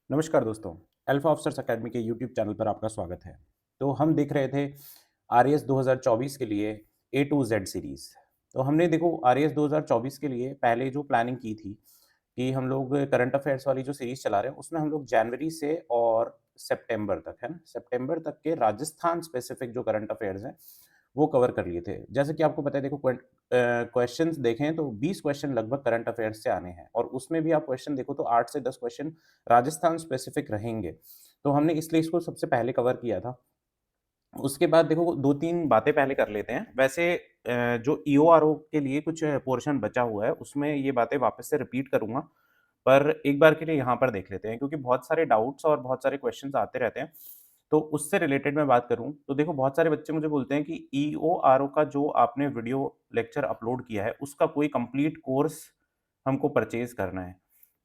नमस्कार दोस्तों। Alpha officers academy के यूट्यूब चैनल पर आपका स्वागत है। तो हम देख रहे थे आरएएस 2024 के लिए ए टू जेड सीरीज। तो हमने देखो आरएएस 2024 के लिए पहले जो प्लानिंग की थी कि हम लोग करंट अफेयर्स वाली जो सीरीज चला रहे हैं उसमें हम लोग जनवरी से और सितंबर तक, है ना, सितंबर तक के राजस्थान स्पेसिफिक जो करंट अफेयर्स हैं वो कवर कर लिए थे। जैसे कि आपको पता है, देखो क्वेश्चंस देखें तो 20 क्वेश्चन लगभग करंट अफेयर्स से आने हैं और उसमें भी आप क्वेश्चन देखो तो 8 से 10 क्वेश्चन राजस्थान स्पेसिफिक रहेंगे। तो हमने इसलिए इसको सबसे पहले कवर किया था। उसके बाद देखो 2-3 बातें पहले कर लेते हैं। वैसे जो ईओआरओ के लिए कुछ पोर्शन बचा हुआ है, उसमें ये बातें वापस से रिपीट करूँगा, पर एक बार के लिए यहाँ पर देख लेते हैं क्योंकि बहुत सारे डाउट्स और बहुत सारे क्वेश्चन्स आते रहते हैं। तो उससे रिलेटेड मैं बात करूँ, तो देखो बहुत सारे बच्चे मुझे बोलते हैं कि ईओआरओ का जो आपने वीडियो लेक्चर अपलोड किया है, उसका कोई कंप्लीट कोर्स हमको परचेज़ करना है।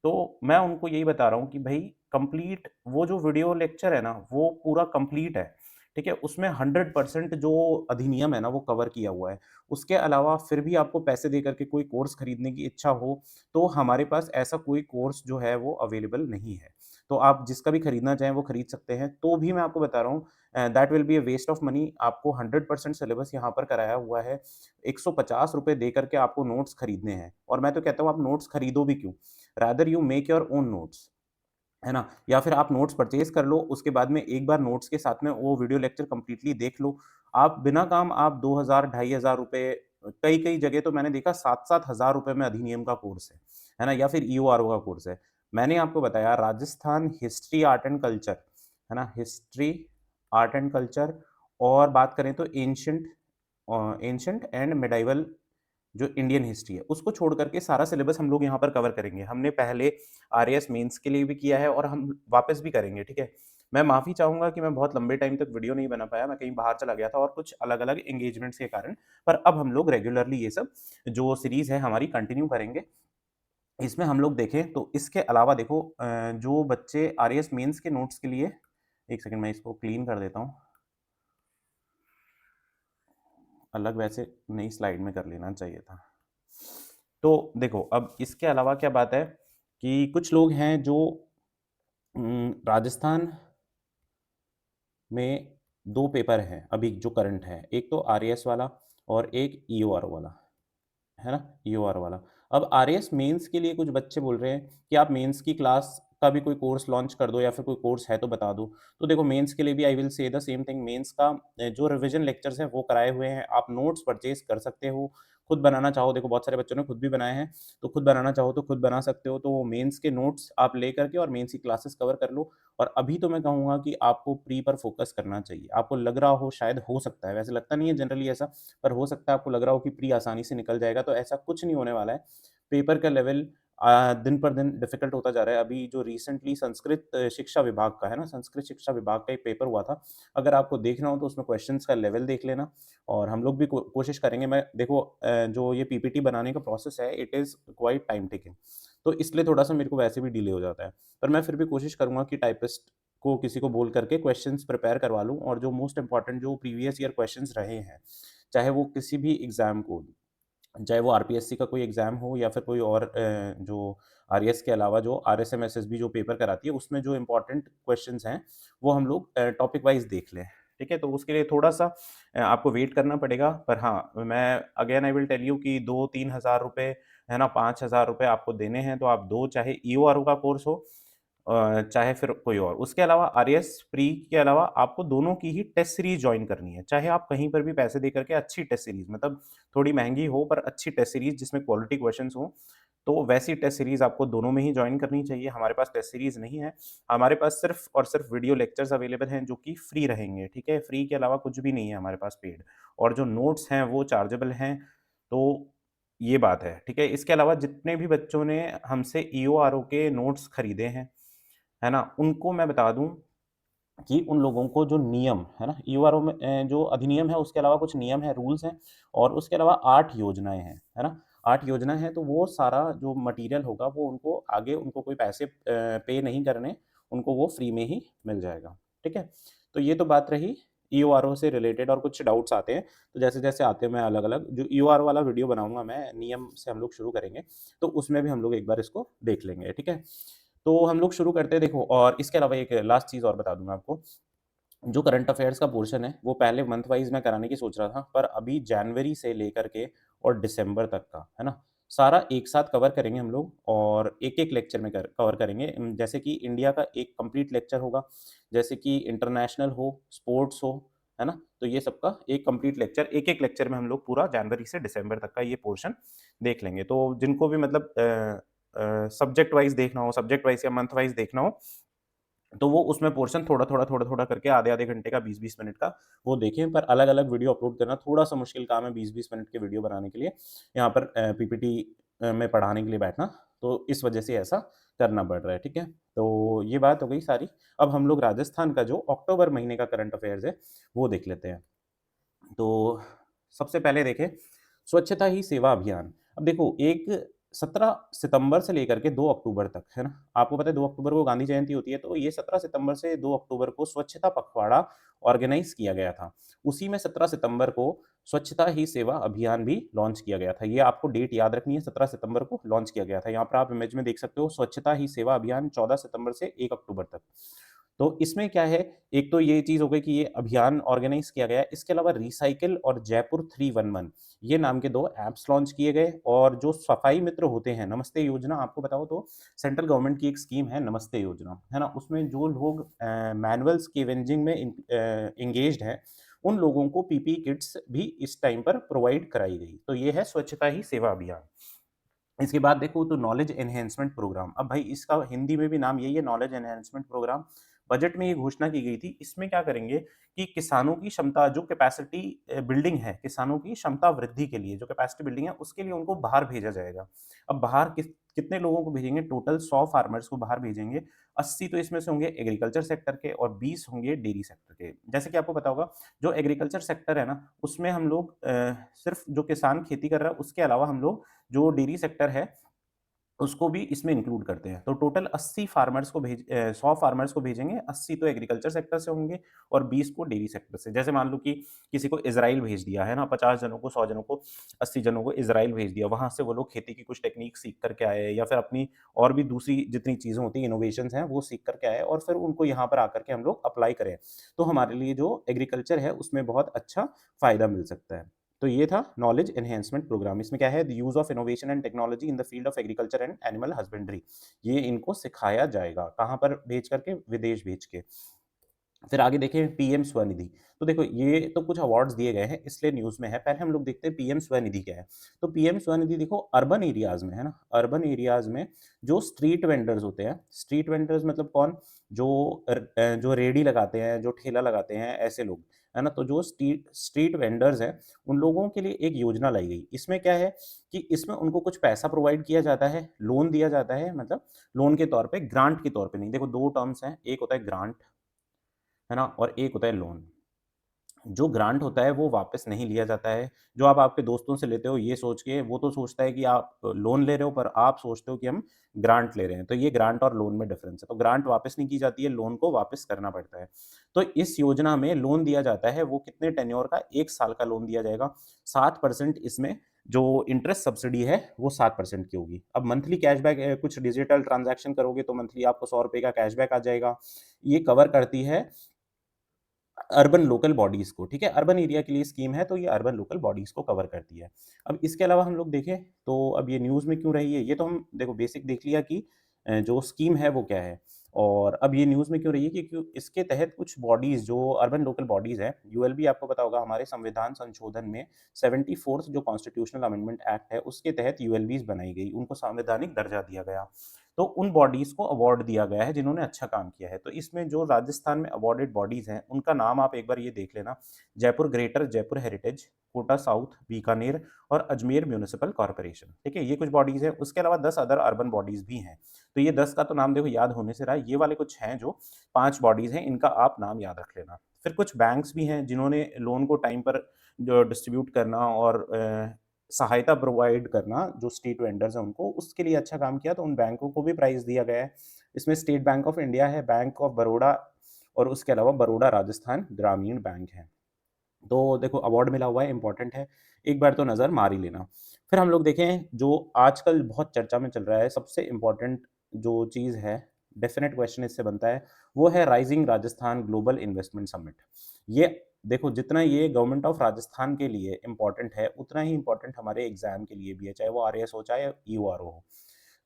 तो मैं उनको यही बता रहा हूँ कि भई कंप्लीट वो जो वीडियो लेक्चर है ना, वो पूरा कंप्लीट है, ठीक है? उसमें 100% जो अधिनियम है ना, वो कवर किया हुआ है। उसके अलावा फिर भी आपको पैसे दे कर के कोई कोर्स खरीदने की इच्छा हो, तो हमारे पास ऐसा कोई कोर्स जो है वो अवेलेबल नहीं है। तो आप जिसका भी खरीदना चाहें वो खरीद सकते हैं। तो भी मैं आपको बता रहा हूँ that will be a waste of money. आपको 100% सिलेबस यहाँ पर कराया हुआ है। ₹150 दे कर के आपको नोट्स खरीदने हैं और मैं तो कहता हूँ आप नोट्स खरीदो भी क्यों? Rather you make your own notes, है ना? या फिर आप नोट्स परचेज़ कर लो, उसके बाद में एक बार नोट्स के साथ में वो वीडियो लेक्चर कंप्लीटली देख लो। आप बिना काम आप 2000 ₹2500, कई-कई जगह तो मैंने देखा 7-7 हज़ार रुपए में अधिनियम का कोर्स है ना? या फिर ईओआरओ का कोर्स है। मैंने आपको बताया Rajasthan history, art and culture, है ना? हिस्ट्री, आर्ट एंड कल्चर और बात करें तो एंशिएंट एंड मिडाइवल जो इंडियन हिस्ट्री है, उसको छोड़ कर के सारा सिलेबस हम लोग यहाँ पर कवर करेंगे। हमने पहले आरएएस मेंस के लिए भी किया है और हम वापस भी करेंगे, ठीक है? मैं माफ़ी चाहूँगा कि मैं बहुत लंबे टाइम तक वीडियो नहीं बना पाया, मैं कहीं बाहर चला गया था और कुछ अलग-अलग एंगेजमेंट्स के कारण। पर अब हम लोग रेगुलरली ये सब जो सीरीज़ है हमारी कंटिन्यू करेंगे। इसमें हम लोग देखें तो इसके अलावा देखो जो बच्चे आरएएस मेंस के नोट्स के लिए, 1 सेकंड मैं इसको क्लीन कर देता हूँ। अलग वैसे नई स्लाइड में कर लेना चाहिए था। तो देखो अब इसके अलावा क्या बात है कि कुछ लोग हैं जो राजस्थान में 2 पेपर हैं अभी जो करंट है। एक तो आरएएस वाला और एक ईओआर वाला, है ना? ईओआर वाला। अब आरएएस मेंस के लिए कुछ बच्चे बोल रहे हैं कि आप मेंस की क्लास का भी कोई कोर्स लॉन्च कर दो या फिर कोई कोर्स है तो बता दो। तो देखो मेंस के लिए भी I will say the same thing. Mains का जो रिवीजन लेक्चर्स हैं वो कराए हुए हैं। आप नोट्स परचेज़ कर सकते हो। खुद बनाना चाहो, देखो बहुत सारे बच्चों ने खुद भी बनाए हैं, तो खुद बनाना चाहो तो खुद बना सकते हो। तो मेंस के नोट्स आप लेकर के और मेंस की क्लासेस कवर कर लो। और अभी तो मैं कहूँगा कि आपको प्री पर फोकस करना चाहिए। आपको लग रहा हो, शायद हो सकता है, वैसे लगता नहीं है जनरली ऐसा, पर हो सकता है आपको लग रहा हो कि प्री आसानी से निकल जाएगा, तो ऐसा कुछ नहीं होने वाला है। पेपर का लेवल दिन पर दिन डिफ़िकल्ट होता जा रहा है। अभी जो रिसेंटली संस्कृत शिक्षा विभाग का है ना, संस्कृत शिक्षा विभाग का एक पेपर हुआ था। अगर आपको देखना हो तो उसमें क्वेश्चन्स का लेवल देख लेना और हम लोग भी कोशिश करेंगे। मैं देखो जो ये पीपीटी बनाने का प्रोसेस है, it is quiet time taking, तो इसलिए थोड़ा-सा मेरे को वैसे भी डिले हो जाता है। पर मैं फिर भी कोशिश करूँगा कि टाइपिस्ट को किसी को बोल करके क्वेश्चन्स प्रिपेयर करवा लूँ और जो मोस्ट इम्पोर्टेंट जो प्रीवियस ईयर क्वेश्चन्स रहे हैं, चाहे वो किसी भी एग्ज़ाम को, चाहे वो आरपीएससी का कोई एग्ज़ाम हो या फिर कोई और जो आरएएस के अलावा जो आरएसएम-एसएसबी जो पेपर कराती है, उसमें जो इम्पोर्टेंट क्वेश्चन्स हैं, वो हम लोग टॉपिक वाइज़ देख लें, ठीक है? तो उसके लिए थोड़ा-सा आपको वेट करना पड़ेगा। पर हाँ, मैं again I will tell you कि 2-3 हज़ार रुपए, है ना, 5,000 रुपए आपको देने हैं, तो आप दो, चाहे ईओआरओ का कोर्स हो चाहे फिर कोई और। उसके अलावा आरएएस प्री के अलावा आपको दोनों की ही टेस्ट सीरीज़ जॉइन करनी है। चाहे आप कहीं पर भी पैसे दे करके अच्छी टेस्ट सीरीज़, मतलब थोड़ी महँगी हो पर अच्छी टेस्ट सीरीज़ जिसमें क्वालिटी क्वेश्चन्स हों, तो वैसी टेस्ट सीरीज़ आपको दोनों में ही जॉइन करनी चाहिए। हमारे पास टेस्ट सीरीज़ नहीं है। हमारे पास सिर्फ़ और सिर्फ़ वीडियो लेक्चर्स अवेलेबल हैं जो कि फ्री रहेंगे, ठीक है? फ्री के अलावा कुछ भी नहीं है हमारे पास पेड, और जो नोट्स हैं वो चार्जेबल हैं। तो ये बात है, ठीक है? इसके अलावा जितने भी बच्चों ने हमसे ईओआरओ के नोट्स खरीदे हैं, है ना? उनको मैं बता दूँ कि उन लोगों को जो नियम, है ना? ईओआरओ में जो अधिनियम है उसके अलावा कुछ नियम हैं, रूल्स हैं और उसके अलावा 8 योजनाएँ हैं, है ना? 8 योजना है, तो वो सारा जो मटीरियल होगा वो उनको आगे उनको कोई पैसे पे नहीं करने, उनको वो फ्री में ही मिल जाएगा, ठीक है? तो ये तो बात रही ईओआरओ से रिलेटेड। और कुछ डाउट्स आते हैं, तो जैसे-जैसे आते हैं मैं अलग-अलग जो ईओआरओ वाला वीडियो बनाऊँगा, मैं नियम से हम लोग शुरू करेंगे, तो उसमें भी हम लोग एक बार इसको देख लेंगे, ठीक है? तो हम लोग शुरू करते हैं देखो, और इसके अलावा एक लास्ट चीज़ और बता दूँ मैं आपको, जो करंट अफेयर्स का पोर्शन है, वो पहले मंथ वाइज़ मैं कराने की सोच रहा था, पर अभी जनवरी से लेकर के और दिसंबर तक का, है ना? सारा एक साथ कवर करेंगे हम लोग और एक-एक लेक्चर में कवर करेंगे। जैसे कि इंडिया का एक कंप्लीट लेक्चर होगा, जैसे कि इंटरनेशनल हो, स्पोर्ट्स हो, है ना? तो ये सबका एक कंप्लीट लेक्चर, एक-एक लेक्चर में हम लोग पूरा जनवरी से दिसंबर तक का ये पोर्शन देख लेंगे। तो जिनको भी मतलब सब्जेक्ट वाइज़ देखना हो, सब्जेक्ट वाइज़ या मंथ वाइज़ देखना हो, तो वो उसमें पोर्शन थोड़ा-थोड़ा, थोड़ा-थोड़ा करके आधे-आधे घंटे का 20-20 मिनट का वो देखें, पर अलग-अलग वीडियो अपलोड करना थोड़ा-सा मुश्किल काम है 20-20 मिनट के वीडियो बनाने के लिए। यहाँ पर पीपीटी में पढ़ाने के लिए बैठना, तो इस वजह से ऐसा करना पड़ रहा है, ठीक है? तो ये बात हो गई सारी। अब हम लोग राजस्थान का जो अक्टूबर महीने का करंट अफेयर्स है, वो देख लेते हैं। तो सबसे पहले देखें, स्वच्छता ही सेवा अभियान। अब देखो, एक 17 सितंबर से लेकर के 2 अक्टूबर तक, है ना? आपको पता है 2 अक्टूबर को गांधी जयंती होती है, तो ये 17 सितंबर से 2 अक्टूबर को स्वच्छता पखवाड़ा ऑर्गेनाइज़ किया गया था। उसी में 17 सितंबर को स्वच्छता ही सेवा अभियान भी लॉन्च किया गया था। ये आपको डेट याद रखनी है, 17 सितंबर को लॉन्च किया गया था। यहाँ पर आप इमेज में देख सकते हो, स्वच्छता ही सेवा अभियान 14 सितंबर से 1 अक्टूबर तक। तो इसमें क्या है, एक तो ये चीज़ हो गई कि ये अभियान ऑर्गेनाइज़ किया गया है। इसके अलावा रिसाइकिल और जयपुर 311 ये नाम के 2 ऐप्स लॉन्च किए गए, और जो सफाई मित्र होते हैं, नमस्ते योजना आपको बताओ तो सेंट्रल गवर्नमेंट की एक स्कीम है नमस्ते योजना, है ना? उसमें जो लोग मैनुअल स्कैवेंजिंग में एंगेज्ड हैं, उन लोगों को पीपीई किट्स भी इस टाइम पर प्रोवाइड कराई गई। तो ये है स्वच्छता ही सेवा अभियान। इसके बाद देखो तो नॉलेज एनहांसमेंट प्रोग्राम। अब भाई इसका हिंदी में भी नाम यही है, नॉलेज एनहांसमेंट प्रोग्राम। बजट में ये घोषणा की गई थी। इसमें क्या करेंगे कि किसानों की क्षमता, जो कैपेसिटी बिल्डिंग है, किसानों की क्षमता वृद्धि के लिए जो कैपेसिटी बिल्डिंग है, उसके लिए उनको बाहर भेजा जाएगा। अब बाहर कितने लोगों को भेजेंगे? टोटल 100 फार्मर्स को बाहर भेजेंगे। 80 तो इसमें से होंगे एग्रीकल्चर सेक्टर के और 20 होंगे डेयरी सेक्टर के। जैसे कि आपको पता होगा, जो एग्रीकल्चर सेक्टर है ना, उसमें हम लोग सिर्फ जो किसान खेती कर रहा है उसके अलावा हम लोग जो डेयरी सेक्टर है, उसको भी इसमें इंक्लूड करते हैं। तो टोटल 80 फार्मर्स को 100 फार्मर्स को भेजेंगे, 80 तो एग्रीकल्चर सेक्टर से होंगे और 20 को डेयरी सेक्टर से। जैसे मान लो कि किसी को इज़राइल भेज दिया, है ना? 50 जनों को, 100 जनों को, 80 जनों को इज़राइल भेज दिया। वहाँ से वो लोग खेती की कुछ टेक्नीक सीख कर के आए, या फिर अपनी और भी दूसरी जितनी चीज़ें होती हैं, इनोवेशंस हैं, वो सीख कर के आए और फिर उनको यहाँ पर आकर के हम लोग अप्लाई करें। तो हमारे लिए जो एग्रीकल्चर है, उसमें बहुत अच्छा फ़ायदा मिल सकता है। तो ये था नॉलेज एनहांसमेंट प्रोग्राम। इसमें क्या है, the use of innovation and technology in the field of agriculture and animal husbandry. ये इनको सिखाया जाएगा, कहाँ पर भेज करके? विदेश भेज के। फिर आगे देखें पीएम स्वनिधि। तो देखो, ये तो कुछ अवार्ड्स दिए गए हैं, इसलिए न्यूज़ में है। पहले हम लोग देखते हैं पीएम स्वनिधि क्या है। तो पीएम स्वनिधि देखो, अर्बन एरियाज़ में, है ना? अर्बन एरियाज़ में जो स्ट्रीट वेंडर्स होते हैं, स्ट्रीट वेंडर्स मतलब कौन? जो रेहड़ी लगाते हैं, जो ठेला लगाते हैं, ऐसे लोग, है ना? तो जो स्ट्रीट स्ट्रीट वेंडर्स हैं, उन लोगों के लिए एक योजना लाई गई। इसमें क्या है कि इसमें उनको कुछ पैसा प्रोवाइड किया जाता है, लोन दिया जाता है, मतलब लोन के तौर पे, ग्रांट के तौर पे नहीं। देखो 2 टर्म्स हैं, एक होता है ग्रांट, है ना? और एक होता है लोन। जो ग्रांट होता है वो वापस नहीं लिया जाता है। जो आप आपके दोस्तों से लेते हो ये सोच के, वो तो सोचता है कि आप लोन ले रहे हो, पर आप सोचते हो कि हम ग्रांट ले रहे हैं। तो ये ग्रांट और लोन में डिफरेंस है। तो ग्रांट वापस नहीं की जाती है, लोन को वापस करना पड़ता है। तो इस योजना में लोन दिया जाता है, वो कितने टेन्योर का? 1 साल का लोन दिया जाएगा। 7% इसमें जो इंटरेस्ट सब्सिडी है वो 7% की होगी। अब मंथली कैशबैक, कुछ डिजिटल ट्रांज़ैक्शन करोगे तो मंथली आपको ₹100 का कैशबैक आ जाएगा। ये कवर करती है अर्बन लोकल बॉडीज़ को, ठीक है? अर्बन एरिया के लिए स्कीम है, तो ये अर्बन लोकल बॉडीज़ को कवर करती है। अब इसके अलावा हम लोग देखें, तो अब ये न्यूज़ में क्यों रही है? ये तो हम देखो बेसिक देख लिया कि जो स्कीम है वो क्या है, और अब ये न्यूज़ में क्यों रही है कि क्यों इसके तहत कुछ बॉडीज़, जो अर्बन लोकल बॉडीज़ हैं, यूएलबी आपको पता होगा, हमारे संविधान संशोधन में 74th जो कॉन्स्टिट्यूशनल अमेंडमेंट एक्ट है, उसके तहत यूएलबीज़ बनाई गई, उनको संवैधानिक दर्जा दिया गया। तो उन बॉडीज़ को अवार्ड दिया गया है जिन्होंने अच्छा काम किया है। तो इसमें जो राजस्थान में अवार्डेड बॉडीज़ हैं, उनका नाम आप एक बार ये देख लेना। Jaipur greater, Jaipur heritage, Kota south, Bikaner और अजमेर म्युनिसिपल कॉर्पोरेशन, ठीक है? ये कुछ बॉडीज़ हैं। उसके अलावा 10 अदर अर्बन बॉडीज़ भी हैं। तो ये 10 का तो नाम देखो याद होने से रहा है। ये वाले कुछ हैं जो 5 बॉडीज़ हैं, इनका आप नाम याद रख लेना। फिर कुछ बैंक्स भी हैं जिन्होंने लोन को टाइम पर जो डिस्ट्रीब्यूट करना और सहायता प्रोवाइड करना, जो स्ट्रीट वेंडर्स हैं उनको, उसके लिए अच्छा काम किया, तो उन बैंकों को भी प्राइज़ दिया गया है। इसमें स्टेट बैंक ऑफ इंडिया है, बैंक ऑफ बरोड़ा और उसके अलावा बरोड़ा राजस्थान ग्रामीण बैंक है। तो देखो अवार्ड मिला हुआ है, इम्पोर्टेंट है, एक बार तो नज़र मार ही लेना। फिर हम लोग देखें जो आजकल बहुत चर्चा में चल रहा है, सबसे इम्पोर्टेंट जो चीज़ है, डेफिनेट क्वेश्चन इससे बनता है, वो है rising Rajasthan global investment summit. ये देखो जितना ये गवर्नमेंट ऑफ राजस्थान के लिए इम्पोर्टेंट है, उतना ही इम्पोर्टेंट हमारे एग्जाम के लिए भी है, चाहे वो आरएएस हो चाहे ईओआरओ हो।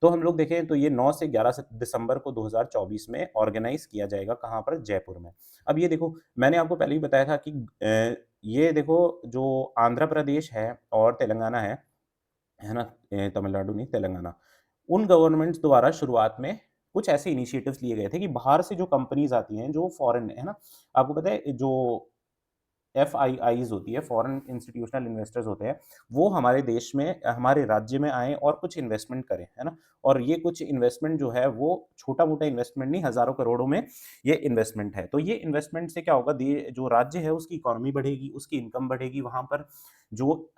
तो हम लोग देखें तो ये 9 से 11 दिसंबर को 2024 में ऑर्गेनाइज किया जाएगा, कहाँ पर? जयपुर में। अब ये देखो, मैंने आपको पहले ही बताया था कि ये देखो जो आंध्र प्रदेश है और तेलंगाना है ना? तमिलनाडु नहीं, तेलंगाना। उन गवर्नमेंट्स द्वारा शुरुआत में कुछ ऐसे इनिशिएटिव्स लिए गए थे कि बाहर से जो कंपनीज़ आती हैं, जो फॉरेन है ना? आपको पता है जो एफआईआईज़ होती है, फॉरेन इंस्टीट्यूशनल इन्वेस्टर्स होते हैं, वो हमारे देश में, हमारे राज्य में आएँ और कुछ इन्वेस्टमेंट करें, है ना? और ये कुछ इन्वेस्टमेंट जो है वो छोटा-मोटा इन्वेस्टमेंट नहीं, हज़ारों करोड़ों में ये इन्वेस्टमेंट है। तो ये इन्वेस्टमेंट से क्या होगा, जो राज्य है उसकी इकोनॉमी बढ़ेगी, उसकी इनकम बढ़ेगी, वहाँ पर जो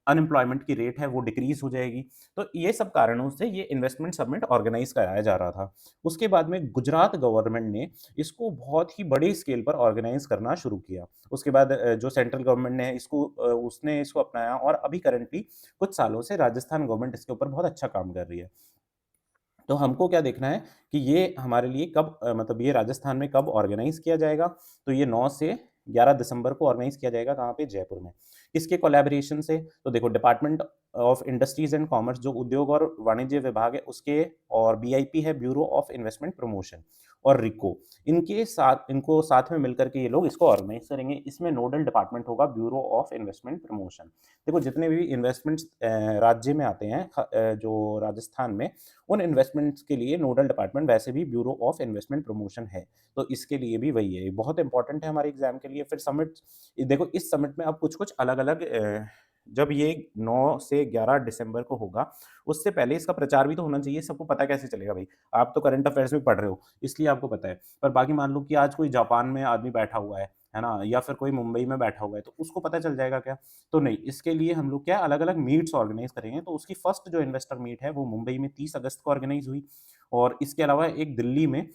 अनएम्प्लॉयमेंट की रेट है वो डिक्रीज़ हो जाएगी। तो ये सब कारणों से ये इन्वेस्टमेंट समिट ऑर्गेनाइज़ कराया जा रहा था। उसके बाद में गुजरात गवर्नमेंट ने इसको बहुत ही बड़ी स्केल पर ऑर्गेनाइज़ करना शुरू किया। उसके बाद जो सेंट्रल गवर्नमेंट ने उसने इसको अपनाया और अभी करंटली कुछ सालों से राजस्थान गवर्नमेंट इसके ऊपर बहुत अच्छा काम कर रही है। तो हमको क्या देखना है कि ये हमारे लिए कब मतलब ये राजस्थान में कब ऑर्गेनाइज़ किया जाएगा? तो ये 9 से 11 दिसंबर को ऑर्गेनाइज़ किया जाएगा, कहाँ पे? जयपुर में। किसके कोलैबोरेशन से? तो देखो, department of industries and commerce जो उद्योग और वाणिज्य विभाग है उसके, और बीआईपी है, ब्यूरो ऑफ इन्वेस्टमेंट प्रमोशन, और रिको, इनको साथ में मिलकर के ये लोग इसको ऑर्गेनाइज़ करेंगे। इसमें नोडल डिपार्टमेंट होगा ब्यूरो ऑफ इन्वेस्टमेंट प्रमोशन। देखो जितने भी इन्वेस्टमेंट्स राज्य में आते हैं, जो राजस्थान में, उन इन्वेस्टमेंट्स के लिए नोडल डिपार्टमेंट वैसे भी ब्यूरो ऑफ इन्वेस्टमेंट प्रमोशन है। तो इसके लिए भी वही है, ये बहुत इंपॉर्टेंट है हमारे एग्जाम के लिए। फिर समिट, देखो इस समिट में अब कुछ-कुछ अलग-अलग जब ये 9 से 11 दिसंबर को होगा, उससे पहले इसका प्रचार भी तो होना चाहिए। सबको पता कैसे चलेगा भाई? आप तो करंट अफेयर्स में पढ़ रहे हो, इसलिए आपको पता है। पर बाकी मान लो कि आज कोई जापान में आदमी बैठा हुआ है ना? या फिर कोई मुंबई में बैठा हुआ है, तो उसको पता चल जाएगा क्या? तो नहीं, इसके लिए हम लोग क्या अलग-अलग मीट्स ऑर्गेनाइज़ करेंगे। तो उसकी फर्स्ट जो इन्वेस्टर मीट है वो मुंबई में 30 अगस्त को ऑर्गेनाइज़ हुई, और इसके अलावा एक दिल्ली में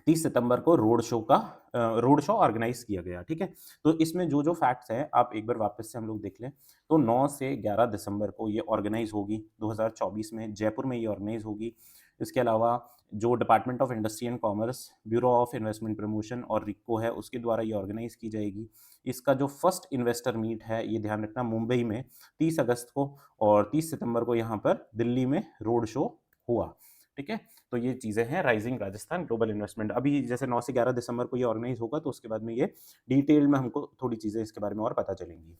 30 सितंबर को रोड शो ऑर्गेनाइज़ किया गया, ठीक है? तो इसमें जो-जो फैक्ट्स हैं, आप एक बार वापस से हम लोग देख लें। तो 9 से 11 दिसंबर को ये ऑर्गेनाइज़ होगी, 2024 में जयपुर में ये ऑर्गेनाइज़ होगी। इसके अलावा जो department of industry and commerce, bureau of investment promotion और रिक्को है, उसके द्वारा ये ऑर्गेनाइज़ की जाएगी। इसका जो फर्स्ट इन्वेस्टर मीट है, ये ध्यान रखना, मुंबई में 30 अगस्त को, और 30 सितंबर को यहाँ पर दिल्ली में रोड शो हुआ, ठीक है? तो ये चीज़ें हैं राइजिंग राजस्थान ग्लोबल इन्वेस्टमेंट। अभी जैसे 9 से 11 दिसंबर को ये ऑर्गेनाइज़ होगा, तो उसके बाद में ये डिटेल में हमको थोड़ी चीज़ें इसके बारे में और पता चलेंगी।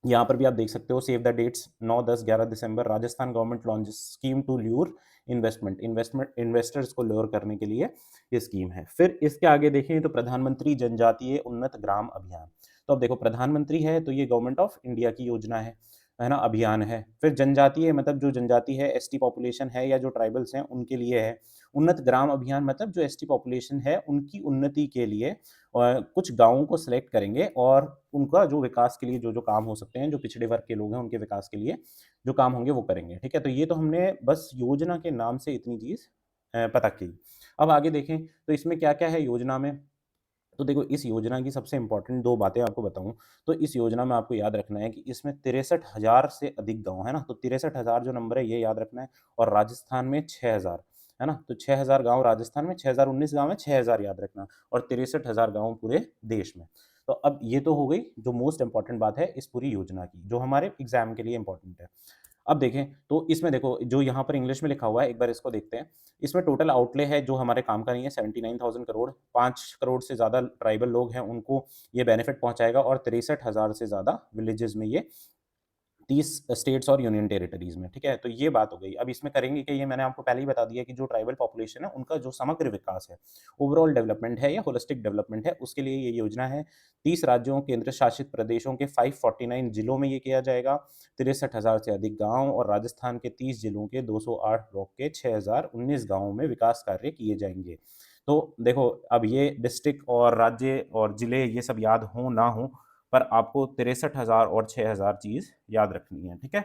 यहाँ पर भी आप देख सकते हो, save the dates, 9, 10, 11 December Rajasthan government launches scheme to lure investors को लूर करने के लिए ये स्कीम है। फिर इसके आगे देखें तो प्रधानमंत्री जनजातीय उन्नत ग्राम अभियान। तो अब देखो, प्रधानमंत्री है तो ये गवर्नमेंट ऑफ इंडिया की योजना है ना? अभियान है। फिर जनजातीय मतलब जो जनजाति है, एसटी पॉपुलेशन है या जो ट्राइबल्स हैं उनके लिए है। उन्नत ग्राम अभियान मतलब जो एसटी पॉपुलेशन है उनकी उन्नति के लिए कुछ गाँवों को सिलेक्ट करेंगे, और उनका जो विकास के लिए जो-जो काम हो सकते हैं, जो पिछड़े वर्ग के लोग हैं, उनके विकास के लिए जो काम होंगे वो करेंगे, ठीक है? तो ये तो हमने बस योजना के नाम से इतनी चीज़ पता की। अब आगे देखें तो इसमें क्या-क्या है योजना में? तो देखो, इस योजना की सबसे इम्पोर्टेंट 2 बातें आपको बताऊँ, तो इस योजना में आपको याद रखना है कि इसमें 63,000 से अधिक गाँव है ना? तो 63,000 जो नंबर है ये याद रखना है, और राजस्थान में 6,000 है ना? तो 6,000 गाँव राजस्थान में, 6,019 गाँव है, 6,000 याद रखना, और 63,000 गाँव पूरे देश में। तो अब ये तो हो गई जो मोस्ट इम्पोर्टेंट बात है इस पूरी योजना की, जो हमारे एग्ज़ाम के लिए इम्पोर्टेंट है। अब देखें तो इसमें देखो, जो यहाँ पर इंग्लिश में लिखा हुआ है, एक बार इसको देखते हैं। इसमें टोटल आउटले है जो हमारे काम का नहीं है, 79,000 करोड़, 5 करोड़ से ज़्यादा ट्राइबल लोग हैं, उनको ये बेनिफिट पहुँचाएगा, और 63,000 से ज़्यादा विलेजेस में ये 30 स्टेट्स और यूनियन टेरिटरीज़ में, ठीक है? तो ये बात हो गई। अब इसमें करेंगे क्या, ये मैंने आपको पहले ही बता दिया कि जो ट्राइबल पॉपुलेशन है, उनका जो समग्र विकास है, ओवरऑल डेवलपमेंट है या होलिस्टिक डेवलपमेंट है, उसके लिए ये योजना है। 30 राज्यों, केंद्र शासित प्रदेशों के 549 जिलों में ये किया जाएगा। 63,000 से अधिक गाँव, और राजस्थान के 30 जिलों के 208 ब्लॉक के 6,019 गाँवों में विकास कार्य किए जाएँगे। तो देखो, अब ये डिस्ट्रिक्ट और राज्य और जिले ये सब याद हों ना हों, पर आपको 63,000 और 6,000 चीज़ याद रखनी है, ठीक है?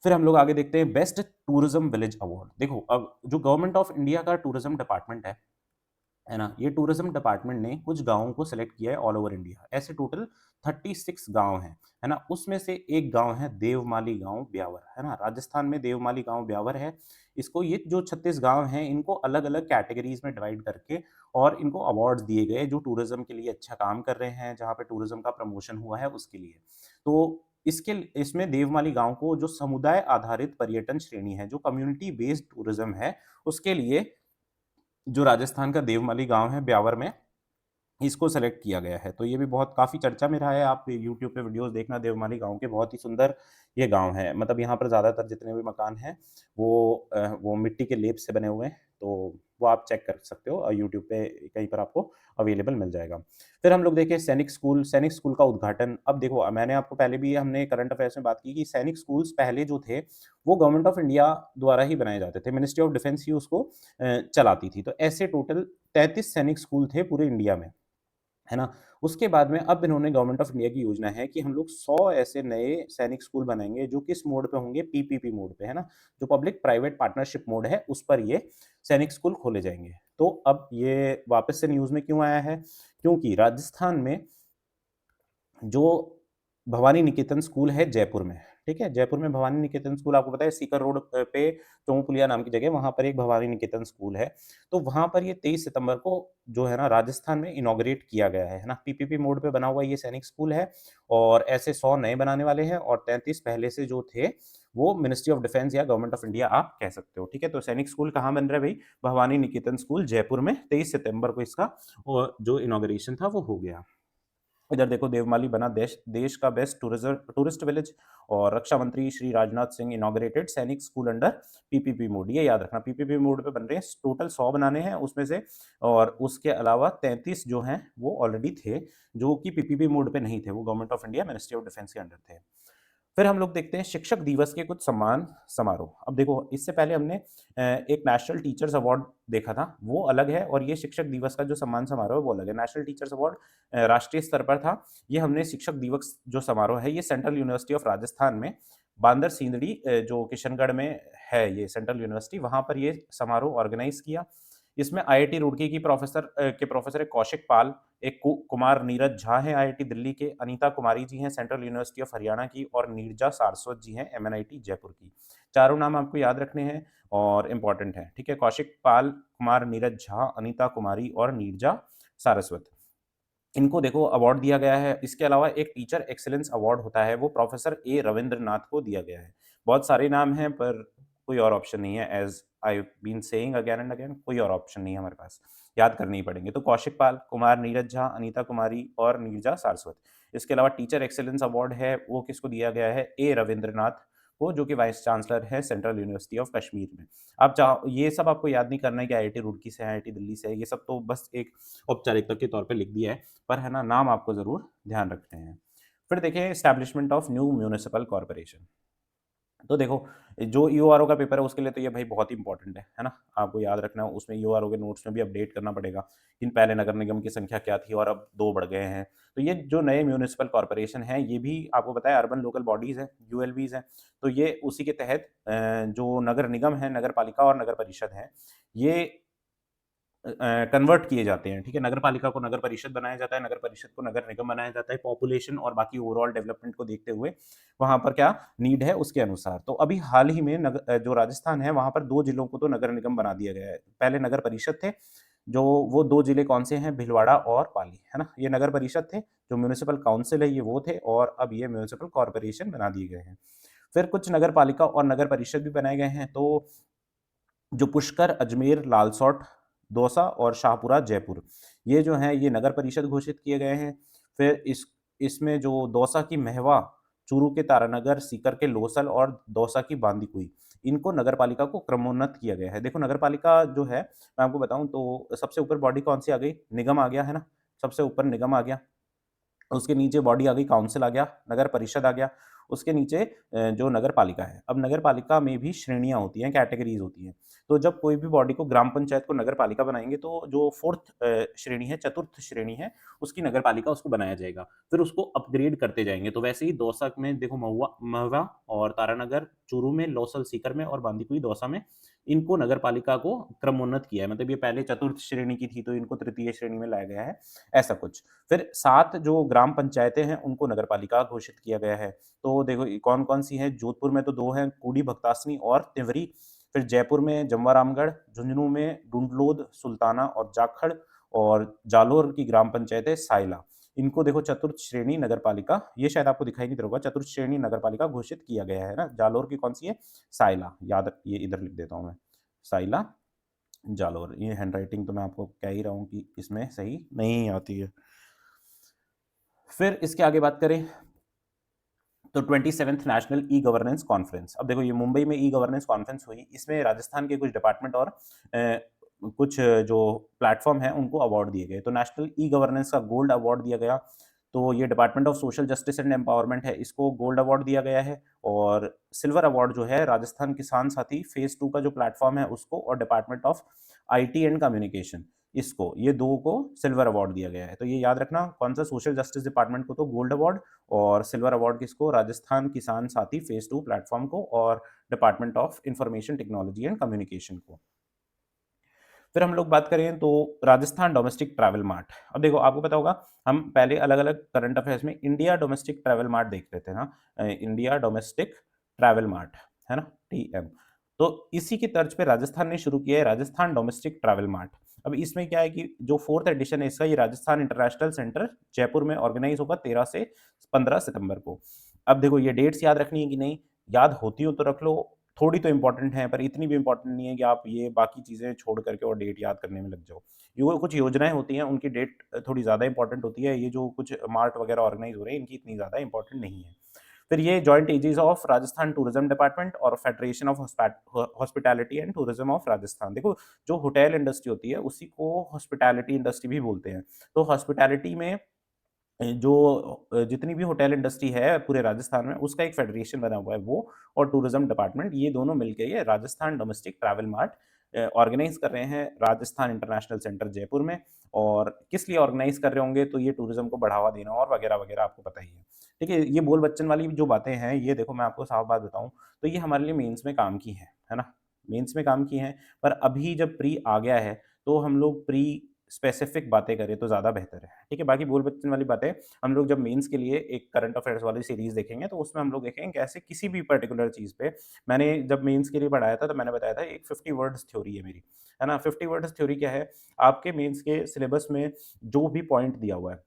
फिर हम लोग आगे देखते हैं बेस्ट टूरिज्म विलेज अवार्ड। देखो, अब जो गवर्नमेंट ऑफ इंडिया का टूरिज्म डिपार्टमेंट है, है ना? ये टूरिज़्म डिपार्टमेंट ने कुछ गाँवों को सेलेक्ट किया है ऑल ओवर इंडिया। ऐसे टोटल 36 गाँव हैं, है ना? उसमें से एक गाँव है देवमाली गाँव ब्यावर, है ना? राजस्थान में देवमाली गाँव ब्यावर है। इसको ये जो 36 गाँव हैं, इनको अलग-अलग कैटेगरीज़ में डिवाइड करके और इनको अवार्ड्स दिए गए जो टूरिज़्म के लिए अच्छा काम कर रहे हैं, जहाँ पे टूरिज़्म का प्रमोशन हुआ है उसके लिए। तो इसमें देवमाली गाँव को जो समुदाय आधारित पर्यटन श्रेणी है, जो कम्युनिटी बेस्ड टूरिज़्म है, उसके लिए जो राजस्थान का देवमाली गाँव है ब्यावर में, इसको सेलेक्ट किया गया है। तो ये भी बहुत काफ़ी चर्चा में रहा है, आप यूट्यूब पे वीडियोज़ देखना देवमाली गाँव के, बहुत ही सुंदर ये गाँव है। मतलब यहाँ पर ज़्यादातर जितने भी मकान हैं, वो मिट्टी के लेप से बने हुए हैं, तो वो आप चेक कर सकते हो यूट्यूब पे कहीं पर आपको अवेलेबल मिल जाएगा। फिर हम लोग देखें सैनिक स्कूल का उद्घाटन। अब देखो मैंने आपको पहले भी हमने करंट अफेयर्स में बात की कि सैनिक स्कूल्स पहले जो थे, वो गवर्नमेंट ऑफ इंडिया द्वारा ही बनाए जाते थे। मिनिस्ट्री ऑफ डिफेंस ही उसको चलाती थी। तो ऐसे टोटल 33 सैनिक स्कूल थे पूरे इंडिया में। है ना? उसके बाद में अब इन्होंने गवर्नमेंट ऑफ इंडिया की योजना है कि हम लोग 100 ऐसे नए सैनिक स्कूल बनाएँगे जो किस मोड पे होंगे पीपीपी मोड पे, है ना? जो पब्लिक प्राइवेट पार्टनरशिप मोड है उस पर ये सैनिक स्कूल खोले जाएँगे। तो अब ये वापस से न्यूज़ में क्यों आया है? क्योंकि राजस्थान में जो भवानी निकेतन स्कूल है जयपुर में, ठीक है? जयपुर में भवानी निकेतन स्कूल आपको पता है सीकर रोड पे चौमुखपुलिया नाम की जगह वहाँ पर एक भवानी निकेतन स्कूल है। तो वहाँ पर ये 23 सितंबर को जो है ना राजस्थान में इनॉग्रेट किया गया है ना? पीपीपी मोड पे बना हुआ ये सैनिक स्कूल है और ऐसे 100 नए बनाने वाले हैं और 33 पहले से जो थे, वो मिनिस्ट्री ऑफ डिफेंस या गवर्नमेंट ऑफ इंडिया आप कह सकते हो, ठीक है? तो सैनिक स्कूल कहाँ बन रहा है भई? भवानी निकेतन स्कूल जयपुर में 23 सितंबर को इसका जो इनॉग्रेशन था वो हो गया। इधर देखो देवमाली बना देश देश का बेस्ट टूरिस्ट विलेज और रक्षा मंत्री श्री राजनाथ सिंह इनॉग्रेटेड सैनिक स्कूल अंडर पीपीपी मोड। ये याद रखना पीपीपी मोड पे बन रहे हैं, टोटल 100 बनाने हैं उसमें से और उसके अलावा 33 जो हैं वो ऑलरेडी थे जो कि पीपीपी मोड पे नहीं थे, वो government of India ministry of defence के अंडर थे। फिर हम लोग देखते हैं शिक्षक दिवस के कुछ सम्मान समारोह। अब देखो इससे पहले हमने एक नेशनल टीचर्स अवार्ड देखा था, वो अलग है और ये शिक्षक दिवस का जो सम्मान समारोह है वो अलग है। नेशनल टीचर्स अवार्ड राष्ट्रीय स्तर पर था। ये हमने शिक्षक दिवस जो समारोह है ये सेंट्रल यूनिवर्सिटी ऑफ राजस्थान में बांदर सींदड़ी जो किशनगढ़ में है ये सेंट्रल यूनिवर्सिटी, वहाँ पर ये समारोह ऑर्गेनाइज किया। इसमें आईआईटी रुड़की की प्रोफेसर कौशिक पाल, एक कुमार नीरज झा हैं आईआईटी दिल्ली के, अनीता कुमारी जी हैं सेंट्रल यूनिवर्सिटी ऑफ हरियाणा की और नीरजा सारस्वत जी हैं एमएनआईटी जयपुर की। चारों नाम आपको याद रखने हैं और इम्पोर्टेंट हैं, ठीक है? कौशिक पाल, कुमार नीरज झा, अनीता कुमारी और नीरजा सारस्वत। इनको देखो अवार्ड दिया गया है। इसके अलावा एक टीचर एक्सीलेंस अवार्ड होता है, वो प्रोफेसर ए रविंद्रनाथ को दिया गया है। बहुत सारे नाम हैं पर कोई और ऑप्शन नहीं है as I been saying again and again कोई और ऑप्शन नहीं है हमारे पास, याद करने ही पड़ेंगे। तो कौशिक पाल, कुमार नीरज झा, अनीता कुमारी और नीरजा सारस्वत। इसके अलावा टीचर एक्सीलेंस अवार्ड है, वो किसको दिया गया है? ए रविंद्रनाथ को, जो कि वाइस चांसलर है सेंट्रल यूनिवर्सिटी ऑफ कश्मीर में। आप चाहो ये सब आपको याद नहीं करना है कि आईआईटी रुड़की से है, आईआईटी दिल्ली से है, ये सब तो बस एक औपचारिकता के तौर पे लिख दिया है। पर है ना नाम आपको ज़रूर ध्यान रखने हैं। फिर देखें establishment of new municipal corporation. तो देखो, जो ईओआरओ का पेपर है उसके लिए तो ये भाई बहुत ही इंपॉर्टेंट है ना? आपको याद रखना है उसमें ईओआरओ के नोट्स में भी अपडेट करना पड़ेगा, कि पहले नगर निगम की संख्या क्या थी और अब 2 बढ़ गए हैं। तो ये जो नए म्युनिसिपल कॉर्पोरेशन हैं, ये भी आपको पता है अर्बन लोकल बॉडीज़ हैं, यूएलबीज़ हैं। तो ये उसी के तहत जो नगर निगम है, नगर पालिका और नगर परिषद हैं, ये कन्वर्ट किए जाते हैं, ठीक है? नगर पालिका को नगर परिषद बनाया जाता है, नगर परिषद को नगर निगम बनाया जाता है, पॉपुलेशन और बाकी ओवरऑल डेवलपमेंट को देखते हुए, वहाँ पर क्या नीड है उसके अनुसार। तो अभी हाल ही में जो राजस्थान है वहाँ पर 2 जिलों को तो नगर निगम बना दिया गया है। पहले नगर परिषद थे, जो वो 2 जिले कौन से हैं? भीलवाड़ा और पाली, है ना? ये नगर परिषद थे, जो म्युनिसिपल काउंसिल है ये वो थे और अब ये म्युनिसिपल कॉर्पोरेशन बना दिए गए हैं। फिर कुछ नगर पालिका और नगर परिषद भी बनाए गए हैं, तो जो पुष्कर, अजमेर, लालसोट, दौसा और शाहपुरा, जयपुर, ये जो हैं ये नगर परिषद घोषित किए गए हैं। फिर इसमें जो दौसा की महवा, चूरू के तारानगर, सीकर के लोसल और दौसा की बांदीकुई, इनको नगर पालिका को क्रमोन्नत किया गया है। देखो नगर पालिका जो है, मैं आपको बताऊँ तो सबसे ऊपर बॉडी कौन-सी आ गई? निगम आ गया, है ना? सबसे ऊपर निगम आ गया। उसके नीचे बॉडी आ गई काउंसिल आ गया, नगर परिषद आ गया, उसके नीचे जो नगर पालिका है। अब नगर पालिका में भी श्रेणियाँ होती हैं, कैटेगरीज़ होती हैं। तो जब कोई भी बॉडी को ग्राम पंचायत को नगर पालिका बनाएँगे तो जो 4th श्रेणी है, चतुर्थ श्रेणी है, उसकी नगर पालिका उसको बनाया जाएगा। फिर उसको अपग्रेड करते जाएँगे। तो वैसे ही दौसा में देखो महवा और तारानगर चूरू में, लौसल सीकर में और बांदीकुई दौसा में इनको नगर पालिका को क्रमोन्नत किया है, मतलब ये पहले चतुर्थ श्रेणी की थी, तो इनको तृतीय श्रेणी में लाया गया है, ऐसा कुछ। फिर 7 जो ग्राम पंचायतें हैं, उनको नगर पालिका घोषित किया गया है। तो देखो कौन-कौन सी हैं, जोधपुर में तो 2 हैं, कूडी भगतासनी और तिंवरी। फिर जयपुर में जमवारामगढ़, झुंझुनू में डुंडलोद, सुल्ताना और जाखड़, और जालोर की ग्राम पंचायत है सायला। इनको देखो चतुर्थ श्रेणी नगर पालिका, ये शायद आपको दिखाई नहीं दे रहा होगा, चतुर्थ श्रेणी नगर पालिका घोषित किया गया है ना। जालोर की कौन सी है? सायला, याद ये इधर लिख देता हूँ मैं, सायला, जालोर। ये हैंडराइटिंग तो मैं आपको कह ही रहा हूँ कि इसमें सही नहीं आती है। फिर इसके आगे बात करें तो 27th national e governance conference. अब देखो ये मुंबई में ई गवर्नेंस कॉन्फ्रेंस हुई, इसमें राजस्थान के कुछ डिपार्टमेंट और कुछ जो प्लेटफॉर्म है उनको अवार्ड दिए गए। तो नेशनल ई गवर्नेंस का गोल्ड अवार्ड दिया गया, तो ये department of social justice and empowerment है, इसको गोल्ड अवार्ड दिया गया है। और सिल्वर अवार्ड जो है राजस्थान किसान साथी फेज 2 का जो प्लेटफॉर्म है उसको, और department of IT and communication, इसको, ये दो को सिल्वर अवार्ड दिया गया है। तो ये याद रखना, कौन सा, सोशल जस्टिस डिपार्टमेंट को तो गोल्ड अवार्ड, और सिल्वर अवार्ड किसको, राजस्थान किसान साथी फेज 2 प्लेटफॉर्म को, और department of information technology and communication को। फिर हम लोग बात करें तो राजस्थान डोमेस्टिक ट्रैवल मार्ट। अब देखो आपको पता होगा, हम पहले अलग अलग करंट अफेयर्स में इंडिया डोमेस्टिक ट्रैवल मार्ट देख रहे थे ना, इंडिया डोमेस्टिक ट्रैवल मार्ट, है ना, टीएम। तो इसी की तर्ज पे राजस्थान ने शुरू किया है राजस्थान डोमेस्टिक ट्रैवल मार्ट। अब इसमें क्या है कि जो 4th एडिशन है इसका, ये राजस्थान इंटरनेशनल सेंटर जयपुर में ऑर्गेनाइज होगा 13 से 15 सितंबर को। अब देखो ये डेट्स याद रखनी है कि नहीं, याद होती हो तो रख लो, थोड़ी तो इम्पोर्टेंट है, पर इतनी भी इम्पोर्टेंट नहीं है कि आप ये बाकी चीज़ें छोड़ करके और डेट याद करने में लग जाओ। यो कुछ योजनाएँ होती हैं, उनकी डेट थोड़ी ज़्यादा इम्पोर्टेंट होती है, ये जो कुछ मार्ट वगैरह ऑर्गेनाइज़ हो रहे हैं, इनकी इतनी ज़्यादा इम्पोर्टेंट नहीं है। फिर ये joint aegis of Rajasthan tourism department और federation of hospitality and tourism of Rajasthan. देखो, जो होटल इंडस्ट्री होती है, उसी को हॉस्पिटैलिटी इंडस्ट्री भी बोलते हैं। तो हॉस्पिटैलिटी में जो जितनी भी होटल इंडस्ट्री है पूरे राजस्थान में, उसका एक फेडरेशन बना हुआ है वो, और टूरिज्म डिपार्टमेंट, ये दोनों मिलके ये Rajasthan domestic travel mart organise कर रहे हैं राजस्थान इंटरनेशनल सेंटर जयपुर में। और किस लिए ऑर्गेनाइज कर रहे होंगे, तो ये टूरिज्म को बढ़ावा देना और वगैरह वगैरह, आपको पता ही है। ठीक है, ये बोल बच्चन वाली जो बातें हैं, ये देखो मैं आपको साफ बात बताऊं, तो ये हमारे लिए मेंस में काम की है ना, मेंस में काम की है। पर अभी जब प्री आ गया है, तो हम लोग प्री स्पेसिफिक बातें करें तो ज़्यादा बेहतर है। ठीक है, बाकी बोल बच्चन वाली बातें हम लोग जब मेंस के लिए एक करंट अफेयर्स वाली सीरीज़ देखेंगे, तो उसमें हम लोग देखेंगे कैसे किसी भी पर्टिकुलर चीज़ पे, मैंने जब मेंस के लिए पढ़ाया था, तो मैंने बताया था एक 50 वर्ड्स थ्योरी है मेरी, है ना? 50 वर्ड्स थ्योरी क्या है? आपके मेंस के सिलेबस में जो भी पॉइंट दिया हुआ है,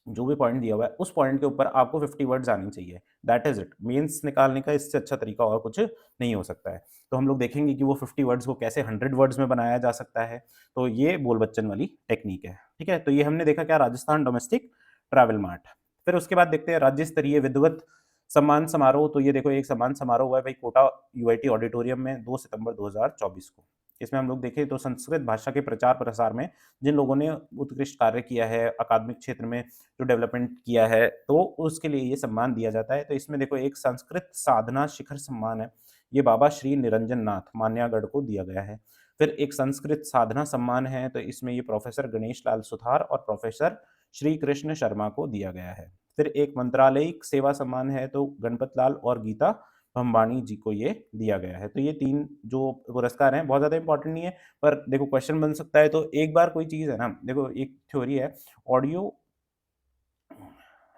जो भी पॉइंट दिया हुआ है, उस पॉइंट के ऊपर आपको 50 वर्ड्स आने चाहिए। That is it. मेंस निकालने का इससे अच्छा तरीका और कुछ नहीं हो सकता है। तो हम लोग देखेंगे कि वो 50 वर्ड्स को कैसे 100 वर्ड्स में बनाया जा सकता है। तो ये बोल बच्चन वाली टेक्नीक है। ठीक है? तो ये हमने देखा क्या, राजस्थान डोमेस्टिक ट्रैवल मार्ट। फिर उसके बाद देखते हैं राज्य स्तरीय विधिवत सम्मान समारोह। तो ये देखो एक सम्मान समारोह हुआ है भाई कोटा यूआईटी ऑडिटोरियम में 2 सितंबर 2024 को। इसमें हम लोग देखें तो संस्कृत भाषा के प्रचार-प्रसार में जिन लोगों ने उत्कृष्ट कार्य किया है, अकादमिक क्षेत्र में जो डेवलपमेंट किया है, तो उसके लिए ये सम्मान दिया जाता है। तो इसमें देखो एक संस्कृत साधना शिखर सम्मान है, ये बाबा श्री निरंजन नाथ मान्यागढ़ को दिया गया है। फिर एक संस्कृत साधना सम्मान है, तो इसमें ये प्रोफेसर गणेश लाल सुथार और प्रोफेसर श्री कृष्ण शर्मा को दिया गया है। फिर एक मंत्रालयिक सेवा सम्मान है, तो गणपत लाल और गीता भंबानी जी को ये दिया गया है। तो ये 3 जो पुरस्कार हैं, बहुत ज़्यादा इंपॉर्टेंट नहीं है, पर देखो क्वेश्चन बन सकता है। तो एक बार कोई चीज़ है ना, देखो एक थ्योरी है ऑडियो,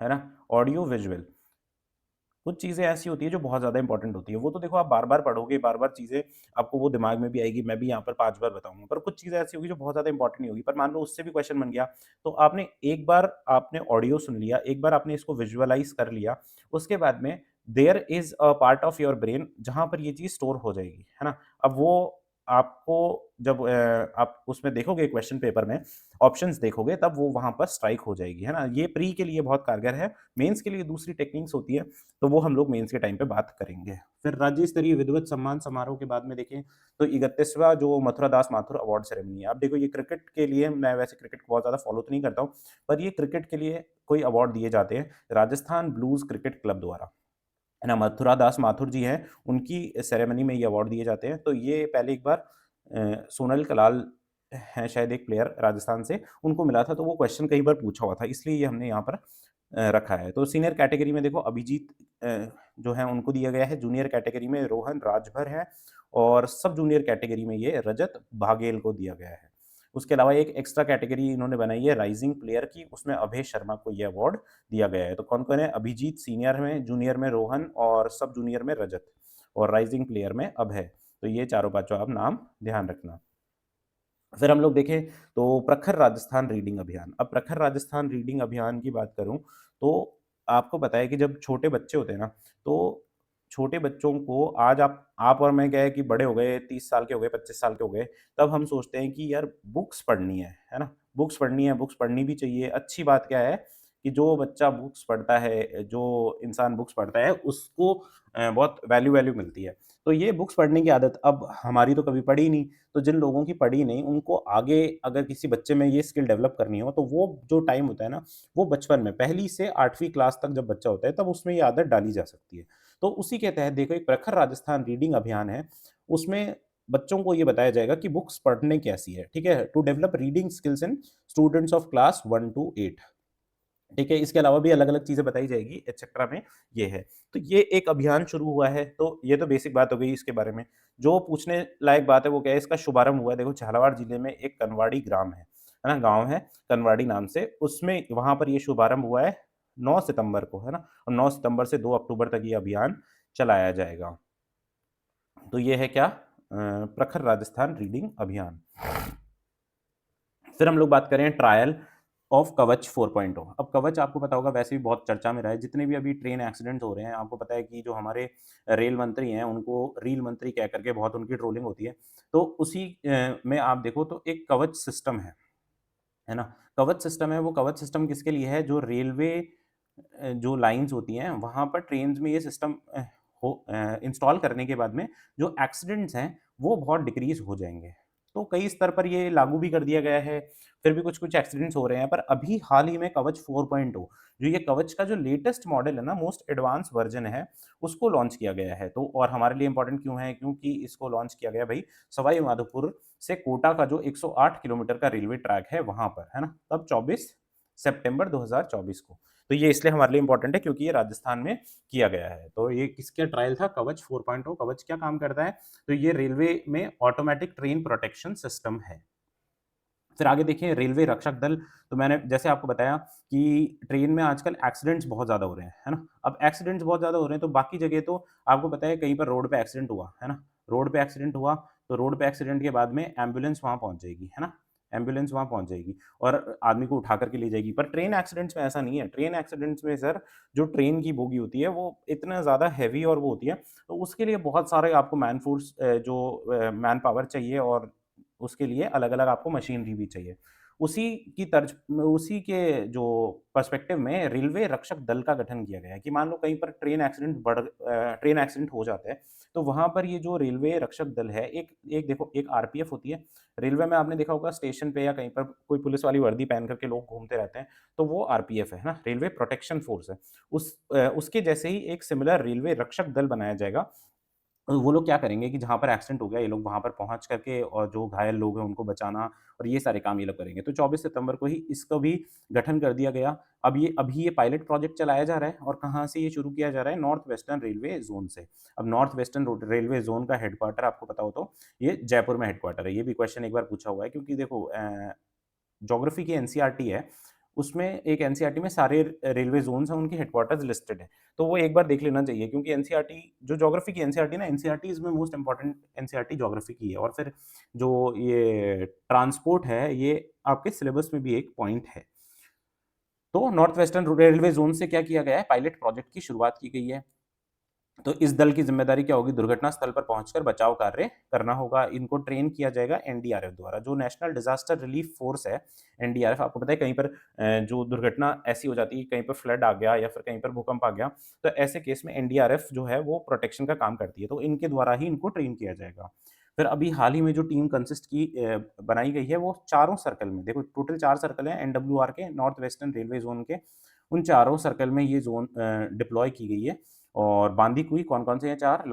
है ना, ऑडियो विजुअल, कुछ चीज़ें ऐसी होती है जो बहुत ज़्यादा इंपॉर्टेंट होती है। वो तो देखो आप बार-बार पढ़ोगे, बार-बार चीज़ें आपको वो दिमाग में भी आएगी, मैं भी यहाँ पर 5 बार बताऊँगा। पर कुछ चीज़ें ऐसी होगी जो बहुत ज़्यादा इंपॉर्टेंट नहीं होगी। पर मान लो उससे भी क्वेश्चन बन गया, तो आपने एक बार आपने ऑडियो सुन लिया, एक बार आपने इसको विजुअलाइज़ कर लिया, उसके बाद में there is a part of your brain जहाँ पर ये चीज़ स्टोर हो जाएगी, है ना? अब वो आपको जब आप उसमें देखोगे क्वेश्चन पेपर में, ऑप्शंस देखोगे, तब वो वहाँ पर स्ट्राइक हो जाएगी, है ना? ये प्री के लिए बहुत कारगर है, मेंस के लिए दूसरी टेक्निक्स होती है, तो वो हम लोग मेंस के टाइम पे बात करेंगे। फिर राज्य स्तरीय विधिवत सम्मान समारोह के बाद में देखें तो 31वां जो मथुरा दास माथुर अवार्ड सेरेमनी है। अब देखो ये क्रिकेट के लिए, मैं वैसे क्रिकेट को बहुत ज़्यादा फॉलो तो नहीं करता हूँ, पर ये क्रिकेट के लिए कोई अवार्ड दिए जाते हैं राजस्थान ब्लूज़ क्रिकेट क्लब द्वारा, है ना? मथुरा दास माथुर जी हैं, उनकी सेरेमनी में ये अवार्ड दिए जाते हैं। तो ये पहले एक बार सोनल कलाल हैं शायद एक प्लेयर राजस्थान से, उनको मिला था, तो वो क्वेश्चन कई बार पूछा हुआ था, इसलिए ये हमने यहाँ पर रखा है। तो सीनियर कैटेगरी में देखो अभिजीत जो है उनको दिया गया है, जूनियर कैटेगरी में रोहन राजभर है और सब जूनियर कैटेगरी में ये रजत बाघेल को दिया गया है। उसके अलावा एक एक्स्ट्रा कैटेगरी इन्होंने बनाई है राइजिंग प्लेयर की, उसमें अभय शर्मा को ये अवार्ड दिया गया है। तो कौन-कौन है? अभिजीत सीनियर में, जूनियर में रोहन और सब जूनियर में रजत और राइजिंग प्लेयर में अभय। तो ये चारों पाँचों आप नाम ध्यान रखना। फिर हम लोग देखें तो प्रखर राजस्थान रीडिंग अभियान। अब प्रखर राजस्थान रीडिंग अभियान की बात करूँ तो आपको पता है कि जब छोटे बच्चे होते हैं ना, तो छोटे बच्चों को आज आप और मैं क्या है कि बड़े हो गए, 30 साल के हो गए, 25 साल के हो गए, तब हम सोचते हैं कि यार बुक्स पढ़नी है ना? बुक्स पढ़नी है, बुक्स पढ़नी भी चाहिए। अच्छी बात क्या है कि जो बच्चा बुक्स पढ़ता है, जो इंसान बुक्स पढ़ता है, उसको बहुत वैल्यू मिलती है। तो ये बुक्स पढ़ने की आदत अब हमारी तो कभी पड़ी नहीं, तो जिन लोगों की पड़ी नहीं, उनको आगे अगर किसी बच्चे में ये स्किल डेवलप करनी हो, तो वो जो टाइम होता है ना, वो बचपन में पहली से 8वीं क्लास तक जब बच्चा होता है, तब उसमें ये आदत डाली जा सकती है। तो उसी के तहत देखो एक प्रखर राजस्थान रीडिंग अभियान है, उसमें बच्चों को ये बताया जाएगा कि बुक्स पढ़ने कैसी है, ठीक है? To develop reading skills in students of class 1 to 8। ठीक है, इसके अलावा भी अलग-अलग चीज़ें बताई जाएगी एटसेट्रा में ये है। तो ये एक अभियान शुरू हुआ है, तो ये तो बेसिक बात हो गई इसके बारे में। जो पूछने लायक बात है वो क्या है, इसका शुभारंभ हुआ है देखो झालावाड़ जिले में एक कनवाड़ी ग्राम है ना? गाँव है कनवाड़ी नाम से, उसमें वहाँ पर ये शुभारंभ हुआ है 9 सितंबर को, है ना? और 9 सितंबर से 2 अक्टूबर तक ये अभियान चलाया जाएगा। तो ये है क्या प्रखर राजस्थान रीडिंग अभियान। फिर हम लोग बात करें ट्रायल ऑफ कवच 4.0। अब कवच आपको पता होगा वैसे भी बहुत चर्चा में रहा है। जितने भी अभी ट्रेन एक्सीडेंट हो रहे हैं, आपको पता है कि जो हमारे रेल मंत्री हैं, उनको रील मंत्री कह करके बहुत उनकी ट्रोलिंग होती है। तो उसी में आप देखो तो एक कवच सिस्टम है ना? कवच सिस्टम है, वो कवच सिस्टम किसके लिए है? जो रेलवे जो लाइन्स होती हैं, वहाँ पर ट्रेन्स में ये सिस्टम इंस्टॉल करने के बाद में जो एक्सीडेंट्स हैं, वो बहुत डिक्रीज़ हो जाएँगे। तो कई स्तर पर ये लागू भी कर दिया गया है, फिर भी कुछ-कुछ एक्सीडेंट्स हो रहे हैं, पर अभी हाल ही में कवच 4.0 जो ये कवच का जो लेटेस्ट मॉडल है ना, मोस्ट एडवांस वर्ज़न है, उसको लॉन्च किया गया है। तो और हमारे लिए इम्पोर्टेंट क्यों है? क्योंकि इसको लॉन्च किया गया भई सवाई माधोपुर से कोटा का जो 108 किलोमीटर का रेलवे ट्रैक है, वहाँ पर, है ना? तब 24 सितंबर 2024 को। तो ये इसलिए हमारे लिए इम्पोर्टेंट है क्योंकि ये राजस्थान में किया गया है। तो ये किसका ट्रायल था? कवच 4.0। कवच क्या काम करता है? तो ये रेलवे में ऑटोमैटिक ट्रेन प्रोटेक्शन सिस्टम है। फिर आगे देखिए रेलवे रक्षक दल, तो मैंने जैसे आपको बताया कि ट्रेन में आजकल एक्सीडेंट्स बहुत ज़्यादा हो रहे हैं, है ना? अब एक्सीडेंट्स बहुत ज़्यादा हो रहे हैं तो बाकी जगह तो आपको पता है कहीं पर रोड पे एक्सीडेंट हुआ, है ना? रोड पे एक्सीडेंट हुआ, तो रोड पे एक्सीडेंट के बाद में एम्बुलेंस वहाँ पहुँच जाएगी, है ना? एम्बुलेंस वहाँ पहुँच जाएगी और आदमी को उठा कर के ले जाएगी। पर ट्रेन एक्सीडेंट्स में ऐसा नहीं है। ट्रेन एक्सीडेंट्स में सर जो ट्रेन की बोगी होती है वो इतना ज़्यादा हेवी और वो होती है, तो उसके लिए बहुत सारे आपको मैन फ़ोर्स मैन पावर चाहिए और उसके लिए अलग-अलग आपको मशीनरी भी चाहिए। उसी के जो पर्सपेक्टिव में रेलवे रक्षक दल का गठन किया गया है कि मान लो कहीं पर ट्रेन एक्सीडेंट हो जाता है, तो वहाँ पर ये जो रेलवे रक्षक दल है, एक एक देखो एक आरपीएफ होती है, रेलवे में आपने देखा होगा स्टेशन पे या कहीं पर कोई पुलिस वाली वर्दी पहन कर के लोग घूमते रहते हैं, तो वो आरपीएफ है ना? रेलवे प्रोटेक्शन फोर्स है। उसके जैसे ही एक सिमिलर रेलवे रक्षक दल बनाया जाएगा, वो लोग क्या करेंगे कि जहाँ पर एक्सीडेंट हो गया, ये लोग वहाँ पर पहुँच करके और जो घायल लोग हैं, उनको बचाना और ये सारे काम ये लोग करेंगे। तो 24 सितंबर को ही इसका भी गठन कर दिया गया। अभी ये पायलट प्रोजेक्ट चलाया जा रहा है और कहाँ से ये शुरू किया जा रहा है? नॉर्थ वेस्टर्न रेलवे ज़ोन से। अब north western road railway zone का हेडक्वार्टर आपको पता हो तो ये जयपुर में हेडक्वार्टर है। ये भी क्वेश्चन एक बार पूछा हुआ है क्योंकि देखो ज्योग्राफी की एनसीईआरटी है, उसमें एक एनसीईआरटी में सारे रेलवे ज़ोन्स हैं, उनके हेडक्वार्टर्स लिस्टेड हैं। तो वो एक बार देख लेना चाहिए क्योंकि एनसीईआरटी जो ज्योग्राफी की एनसीईआरटी ना एनसीईआरटीज़ में मोस्ट इम्पोर्टेंट एनसीईआरटी ज्योग्राफी की है और फिर जो ये ट्रांसपोर्ट है, ये आपके सिलेबस में भी एक पॉइंट है। तो नॉर्थ वेस्टर्न रेलवे ज़ोन से क्या किया गया है? पायलट प्रोजेक्ट की शुरुआत की गई है। तो इस दल की ज़िम्मेदारी क्या होगी? दुर्घटना स्थल पर पहुंचकर बचाव कार्य करना होगा। इनको ट्रेन किया जाएगा एनडीआरएफ द्वारा। जो नेशनल डिज़ास्टर रिलीफ फ़ोर्स है, एनडीआरएफ आपको पता है कहीं पर जो दुर्घटना ऐसी हो जाती है, कहीं पर फ्लड आ गया या फिर कहीं पर भूकंप आ गया, तो ऐसे केस में एनडीआरएफ जो है वो प्रोटेक्शन का काम करती है। तो इनके द्वारा ही इनको ट्रेन किया जाएगा। फिर अभी हाल ही में जो टीम कंसिस्ट की बनाई गई है, वो चारों सर्कल में देखो टोटल 4 सर्कल हैं एनडब्ल्यूआर के, नॉर्थ वेस्टर्न रेलवे ज़ोन के। उन चारों सर्कल में ये ज़ोन डिप्लॉय की गई है। और बांदीकुई कौन-कौन से हैं 4?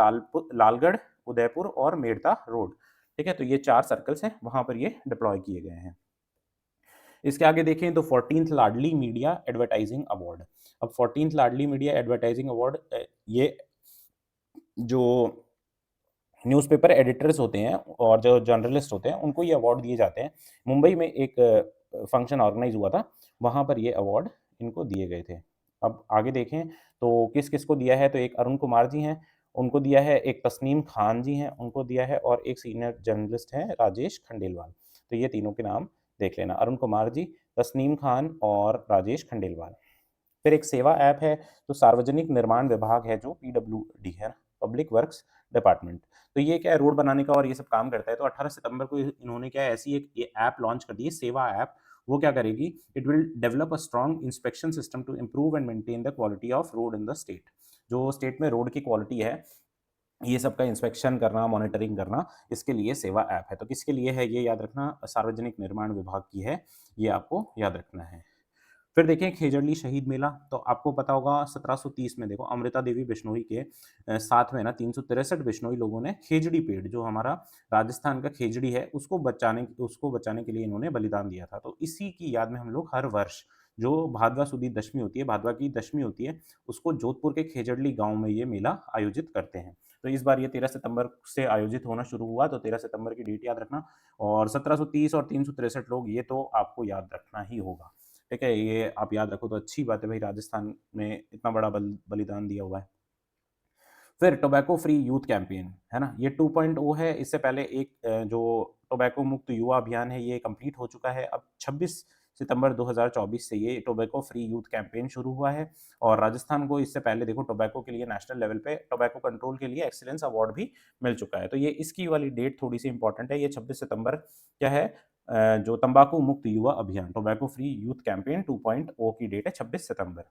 लालगढ़, उदयपुर और मेड़ता रोड। ठीक है? तो ये 4 सर्कल्स हैं, वहाँ पर ये डिप्लॉय किए गए हैं। इसके आगे देखें तो 14th लाडली मीडिया एडवर्टाइजिंग अवार्ड। अब 14th लाडली मीडिया एडवर्टाइजिंग अवार्ड, ये जो न्यूज़पेपर एडिटर्स होते हैं और जो जर्नलिस्ट होते हैं, उनको ये अवार्ड दिए जाते हैं। मुंबई में एक फंक्शन ऑर्गेनाइज़ हुआ था, वहाँ पर ये अवार्ड इनको दिए गए थे। अब आगे देखें तो किस-किस को दिया है, तो एक अरुण कुमार जी हैं, उनको दिया है, एक तस्नीम खान जी हैं, उनको दिया है और एक सीनियर जर्नलिस्ट हैं राजेश खंडेलवाल। तो ये तीनों के नाम देख लेना, अरुण कुमार जी, तस्नीम खान और राजेश खंडेलवाल। फिर एक सेवा ऐप है, तो सार्वजनिक निर्माण विभाग है जो पीडब्ल्यूडी है, पब्लिक वर्क्स डिपार्टमेंट। तो ये क्या है, रोड बनाने का और ये सब काम करता है। तो 18 सितंबर को इन्होंने क्या है, ऐसी एक ये ऐप लॉन्च कर दी है, सेवा ऐप। वो क्या करेगी, it will develop a strong inspection system to improve and maintain the quality of road in the state. जो स्टेट में रोड की क्वालिटी है, ये सबका इंस्पेक्शन करना, मॉनिटरिंग करना, इसके लिए सेवा ऐप है। तो किसके लिए है ये याद रखना, सार्वजनिक निर्माण विभाग की है, ये आपको याद रखना है। फिर देखें खेजड़ली शहीद मेला, तो आपको पता होगा 1730 में देखो अमृता देवी बिश्नोई के साथ में ना 363 बिश्नोई लोगों ने खेजड़ी पेड़, जो हमारा राजस्थान का खेजड़ी है, उसको बचाने के लिए इन्होंने बलिदान दिया था। तो इसी की याद में हम लोग हर वर्ष जो भादवा सुदी दशमी होती है, भादवा की दशमी होती है, उसको जोधपुर के खेजड़ली गाँव में ये मेला आयोजित करते हैं। तो इस बार ये 13 सितंबर से आयोजित होना शुरू हुआ, तो 13 सितंबर की डेट याद रखना। और 1730 और 363 लोग, ये तो आपको याद रखना ही होगा। ठीक है, ये आप याद रखो तो अच्छी बात है भाई, राजस्थान में इतना बड़ा बलिदान दिया हुआ है। फिर टोबैको फ्री यूथ कैंपेन, है ना? ये 2.0 है, इससे पहले एक जो टोबैको मुक्त युवा अभियान है, ये कंप्लीट हो चुका है। अब 26 सितंबर 2024 से ये टोबैको फ्री यूथ कैंपेन शुरू हुआ है और राजस्थान को इससे पहले देखो टोबैको के लिए नेशनल लेवल पे टोबैको कंट्रोल के लिए एक्सीलेंस अवार्ड भी मिल चुका है। तो ये इसकी वाली डेट थोड़ी-सी इंपॉर्टेंट है, ये 26 सितंबर क्या है, जो तंबाकू मुक्त युवा अभियान, टोबैको फ्री यूथ कैंपेन 2.0 की डेट है 26 सितंबर।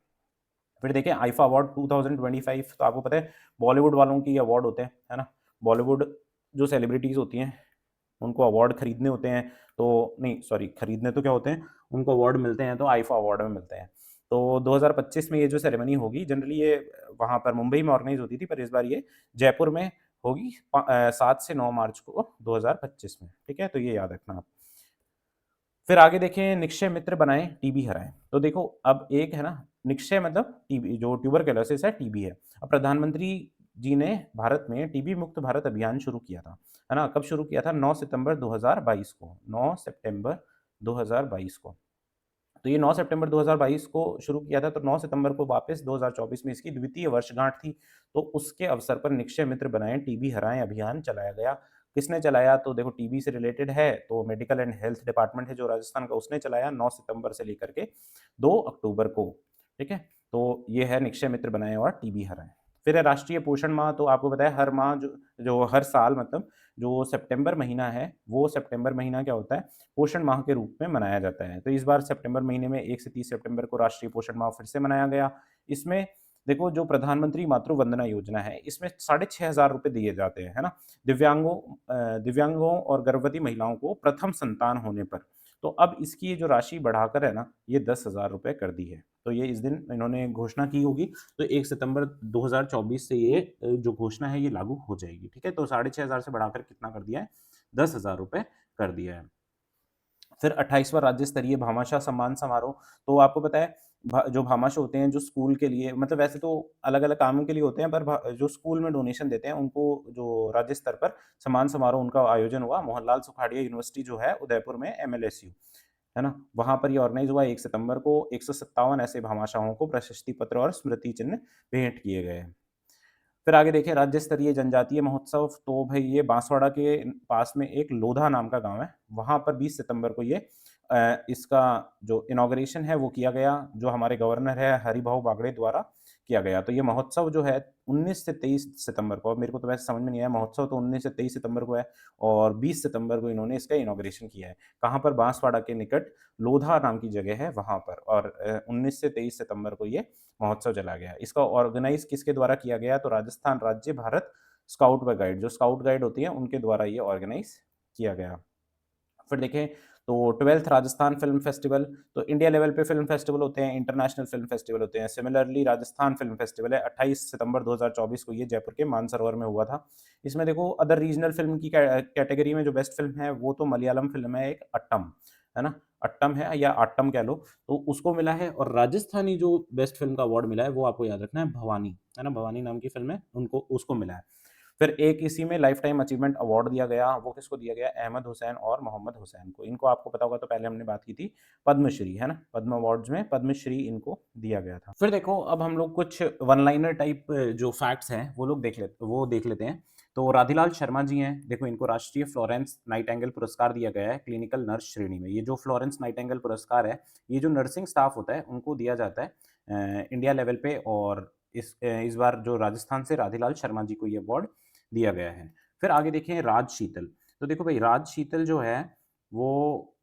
फिर देखिए आईफा अवार्ड 2025, तो आपको पता है बॉलीवुड वालों की अवार्ड होते हैं, है ना? बॉलीवुड जो सेलिब्रिटीज़ होती हैं, उनको अवार्ड खरीदने होते हैं, तो नहीं सॉरी खरीदने तो क्या होते हैं, उनको अवार्ड मिलते हैं तो आईफा अवार्ड में मिलते हैं। तो 2025 में ये जो सेरेमनी होगी, जनरली ये वहाँ पर मुंबई में ऑर्गेनाइज़ होती थी, पर इस बार ये जयपुर में होगी 7 से 9 मार्च को 2025 में, ठीक है? तो ये याद रखना आप। फिर आगे देखें निक्षय मित्र बनाएँ, टीबी हराएँ। तो देखो अब एक है ना, निक्षय मतलब टीबी, जो ट्यूबरकुलोसिस है, टीबी है। अब प्रधानमंत्री जी ने भारत में टीबी मुक्त भारत अभियान शुरू किया था, है ना? कब शुरू किया था? 9 सितंबर 2022 को, 9 सितंबर 2022 को। तो ये 9 सितंबर 2022 को शुरू किया था, तो 9 सितंबर को वापस 2024 में इसकी द्वितीय वर्षगांठ थी। तो उसके अवसर पर निक्षय मित्र बनाएँ, टीबी हराएँ अभियान चलाया गया। किसने चलाया? तो देखो टीबी से रिलेटेड है, तो मेडिकल एंड हेल्थ डिपार्टमेंट है जो राजस्थान का, उसने चलाया 9 सितंबर से लेकर के 2 अक्टूबर को, ठीक है? तो ये है निक्षय मित्र बनाएँ और टीबी हराएँ। फिर है राष्ट्रीय पोषण माह, तो आपको पता है हर माह जो जो हर साल मतलब जो सितंबर महीना है, वो सितंबर महीना क्या होता है, पोषण माह के रूप में मनाया जाता है। तो इस बार सितंबर महीने में 1 से 30 सितंबर को राष्ट्रीय पोषण माह फिर से मनाया गया। इसमें देखो जो प्रधानमंत्री मातृ वंदना योजना है, इसमें 6,500 रुपए दिए जाते हैं, है ना? दिव्यांगों और गर्भवती महिलाओं को प्रथम संतान होने पर। तो अब इसकी ये जो राशि बढ़ाकर है ना, ये 10,000 रुपए कर दी है। तो ये इस दिन इन्होंने घोषणा की होगी, तो 1 सितंबर 2024 से ये जो घोषणा है ये लागू हो जाएगी, ठीक है? तो 6,500 से बढ़ाकर कितना कर दिया है? 10,000 रुपए कर दिया है। फिर 28वां राज्य स्तरीय भामाशाह सम्मान समारोह, तो आपको पता है जो भामाशाह होते हैं, जो स्कूल के लिए मतलब वैसे तो अलग-अलग कामों के लिए होते हैं, पर जो स्कूल में डोनेशन देते हैं, उनको जो राज्य स्तर पर सम्मान समारोह उनका आयोजन हुआ, मोहनलाल सुखाड़िया यूनिवर्सिटी जो है उदयपुर में, एमएलएसयू, है ना? वहाँ पर ये ऑर्गेनाइज़ हुआ 1 सितंबर को, 157 ऐसे भामाशाहों को प्रशस्ति पत्र और स्मृति चिन्ह भेंट किए गए। फिर आगे देखिए राज्य स्तरीय जनजातीय महोत्सव, तो भई ये बांसवाड़ा के पास में एक लोधा नाम का गाँव है, वहाँ पर 20 सितंबर को ये इसका जो इनॉग्रेशन है वो किया गया, जो हमारे गवर्नर है हरिभाऊ बागड़े द्वारा किया गया। तो ये महोत्सव जो है 19 से 23 सितंबर को, अब मेरे को तो वैसे समझ में नहीं आया, महोत्सव तो 19 से 23 सितंबर को है और 20 सितंबर को इन्होंने इसका इनॉग्रेशन किया है। कहाँ पर? बांसवाड़ा के निकट लोधा नाम की जगह है वहाँ पर, और 19 से 23 सितंबर को ये महोत्सव चला गया। इसका ऑर्गेनाइज़ किसके द्वारा किया गया? तो राजस्थान राज्य भारत स्काउट व गाइड, जो स्काउट गाइड होती हैं, उनके द्वारा ये ऑर्गेनाइज़ किया गया। फिर देखें तो 12th राजस्थान फ़िल्म फेस्टिवल, तो इंडिया लेवल पे फ़िल्म फेस्टिवल होते हैं, इंटरनेशनल फ़िल्म फेस्टिवल होते हैं। सिमिलरली राजस्थान फ़िल्म फेस्टिवल है, 28 सितंबर 2024 को ये जयपुर के मानसरोवर में हुआ था। इसमें देखो अदर रीजनल फ़िल्म की कैटेगरी में जो बेस्ट फ़िल्म है, वो तो मलयालम फ़िल्म है एक अट्टम, है ना? अट्टम है या आट्टम कह लो, तो उसको मिला है। और राजस्थानी जो बेस्ट फ़िल्म का अवार्ड मिला है वो आपको याद रखना है, भवानी, है ना? भवानी नाम की फ़िल्म है, उनको उसको मिला है। फिर एक इसी में लाइफ टाइम अचीवमेंट अवार्ड दिया गया, वो किसको दिया गया? अहमद हुसैन और मोहम्मद हुसैन को। इनको आपको पता होगा, तो पहले हमने बात की थी पद्मश्री, है ना? पद्म अवार्ड्स में पद्मश्री इनको दिया गया था। फिर देखो अब हम लोग कुछ वन लाइनर टाइप जो फैक्ट्स हैं वो देख लेते हैं। तो राधीलाल शर्मा जी हैं, देखो इनको राष्ट्रीय फ्लोरेंस नाइटिंगेल पुरस्कार दिया गया है क्लिनिकल नर्स श्रेणी में। ये जो फ्लोरेंस नाइटिंगेल पुरस्कार है, ये जो नर्सिंग स्टाफ होता है उनको दिया जाता है इंडिया लेवल पे। और इस बार जो राजस्थान से राधीलाल शर्मा जी को ये अवार्ड दिया गया है। फिर आगे देखें राज शीतल। तो देखो भाई राज शीतल जो है वो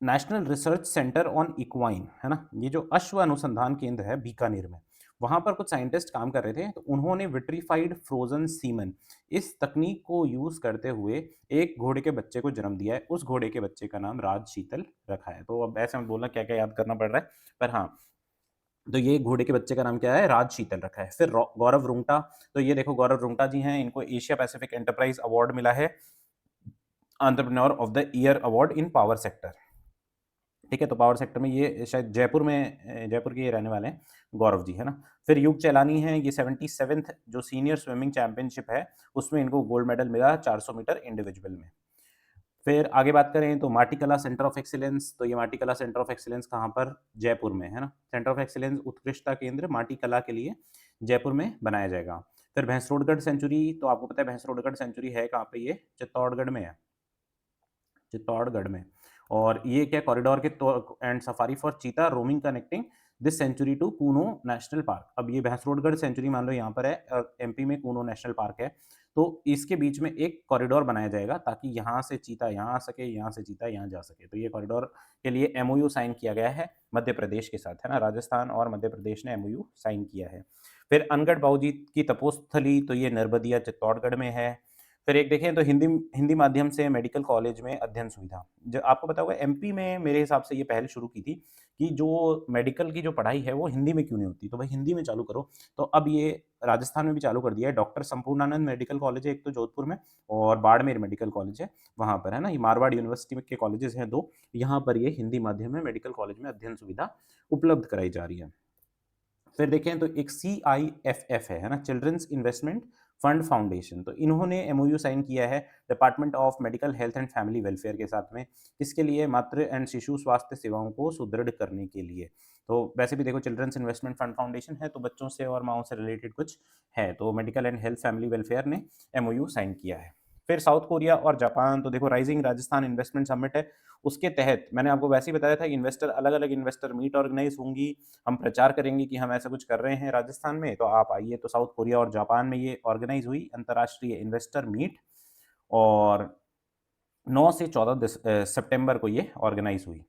national research centre on equine, है ना? ये जो अश्व अनुसंधान केंद्र है बीकानेर में, वहां पर कुछ साइंटिस्ट काम कर रहे थे, तो उन्होंने विट्रीफाइड फ्रोजन सीमन इस तकनीक को यूज करते हुए एक घोड़े के बच्चे को जन्म दिया है। उस घोड़े के बच्चे का नाम राज शीतल रखा है। तो अब ऐसे में बोलना क्या क्या याद करना पड़ रहा है, पर हाँ, तो ये घोड़े के बच्चे का नाम क्या है? राज शीतल रखा है। फिर गौरव रुंगटा। तो ये देखो गौरव रुंगटा जी हैं, इनको एशिया पैसिफिक एंटरप्राइज अवार्ड मिला है, entrepreneur of the year award in power sector. ठीक है, तो पावर सेक्टर में ये शायद जयपुर में जयपुर के ये रहने वाले हैं गौरव जी, है ना? फिर युग चैलानी है, ये 77th जो सीनियर स्विमिंग चैंपियनशिप है उसमें इनको गोल्ड मेडल मिला 400 मीटर इंडिविजुअल में। फिर आगे बात करें तो माटीकला सेंटर ऑफ एक्सीलेंस। तो ये माटीकला सेंटर ऑफ एक्सीलेंस कहाँ पर? जयपुर में, है ना? सेंटर ऑफ एक्सीलेंस उत्कृष्टता केंद्र माटीकला के लिए जयपुर में बनाया जाएगा। फिर भैंसरोडगढ़ सेंचुरी। तो आपको पता है भैंसरोडगढ़ सेंचुरी है कहाँ पे? ये चित्तौड़गढ़ में है, चित्तौड़गढ़ में। और ये क्या कॉरिडोर के तो and safari for cheetah roaming connecting this sanctuary to Kuno national park. अब ये भैंसरोडगढ़ सेंचुरी मान लो यहाँ पर है और एमपी में कूनो नेशनल पार्क है, तो इसके बीच में एक कॉरिडोर बनाया जाएगा ताकि यहाँ से चीता यहाँ आ सके, यहाँ से चीता यहाँ जा सके। तो ये कॉरिडोर के लिए एमओयू साइन किया गया है मध्य प्रदेश के साथ, है ना? राजस्थान और मध्य प्रदेश ने एमओयू साइन किया है। फिर अनगढ़ बाबूजी की तपोस्थली, तो ये नरबदिया चित्तौड़गढ़ में है। फिर एक देखें तो हिंदी हिंदी माध्यम से मेडिकल कॉलेज में अध्ययन सुविधा। जो आपको पता होगा एमपी में मेरे हिसाब से ये पहल शुरू की थी कि जो मेडिकल की जो पढ़ाई है वो हिंदी में क्यों नहीं होती, तो भाई हिंदी में चालू करो। तो अब ये राजस्थान में भी चालू कर दिया है। डॉक्टर संपूर्णानंद मेडिकल कॉलेज है एक तो जोधपुर में, और बाड़मेर मेडिकल कॉलेज है वहाँ पर, है ना? ये मारवाड़ यूनिवर्सिटी के कॉलेजेस हैं दो, यहाँ पर ये हिंदी माध्यम में मेडिकल कॉलेज में अध्ययन सुविधा उपलब्ध कराई जा रही है। फिर देखें तो एक CIFF है ना? Children's investment fund foundation. तो इन्होंने एमओयू साइन किया है department of medical health and family welfare के साथ में। किसके लिए? मातृ एंड शिशु स्वास्थ्य सेवाओं को सुदृढ़ करने के लिए। तो वैसे भी देखो चिल्ड्रंस इन्वेस्टमेंट फंड फाउंडेशन है तो बच्चों से और माओ से रिलेटेड कुछ है, तो medical and health family welfare ने एमओयू साइन किया है। फिर साउथ कोरिया और जापान। तो देखो राइजिंग राजस्थान इन्वेस्टमेंट समिट है, उसके तहत मैंने आपको वैसे ही बताया था इन्वेस्टर अलग अलग इन्वेस्टर मीट ऑर्गेनाइज होंगी, हम प्रचार करेंगे कि हम ऐसा कुछ कर रहे हैं राजस्थान में, तो आप आइए। तो साउथ कोरिया और जापान में ये ऑर्गेनाइज हुई अंतर्राष्ट्रीय इन्वेस्टर मीट, और 9 से 14 सितंबर को ये ऑर्गेनाइज हुई।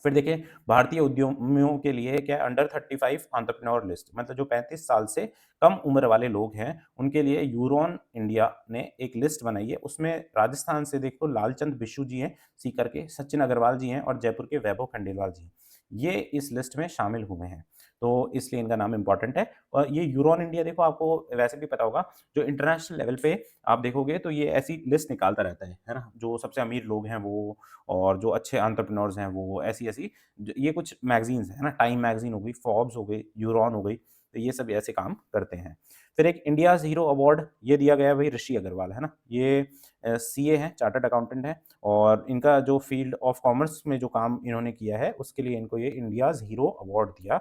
फिर देखिए भारतीय उद्यमियों के लिए क्या अंडर 35 एंटरप्रेन्योर लिस्ट, मतलब जो 35 साल से कम उम्र वाले लोग हैं उनके लिए यूरोन इंडिया ने एक लिस्ट बनाई है। उसमें राजस्थान से देखो लालचंद बिश्नू जी हैं सीकर के, सचिन अग्रवाल जी हैं और जयपुर के वैभव खंडेलवाल जी हैं। ये इस लिस्ट में शामिल हुए हैं, तो इसलिए इनका नाम इंपॉर्टेंट है। और ये यूरोन इंडिया देखो आपको वैसे भी पता होगा, जो इंटरनेशनल लेवल पे आप देखोगे तो ये ऐसी लिस्ट निकालता रहता है ना? जो सबसे अमीर लोग हैं वो, और जो अच्छे एंटरप्रेन्योर्स हैं वो, ऐसी-ऐसी ये कुछ मैगज़ीन्स हैं ना? टाइम मैगज़ीन हो गई, फोर्ब्स हो गई, ह्यूरॉन हो गई, तो ये सब ऐसे काम करते हैं। फिर एक इंडियाज़ हीरो अवार्ड ये दिया गया है भाई ऋषि अग्रवाल, है ना? ये सीए हैं, चार्टर्ड अकाउंटेंट हैं, और इनका जो फील्ड ऑफ कॉमर्स में जो काम इन्होंने किया है उसके लिए इनको ये इंडियाज़ हीरो अवार्ड दिया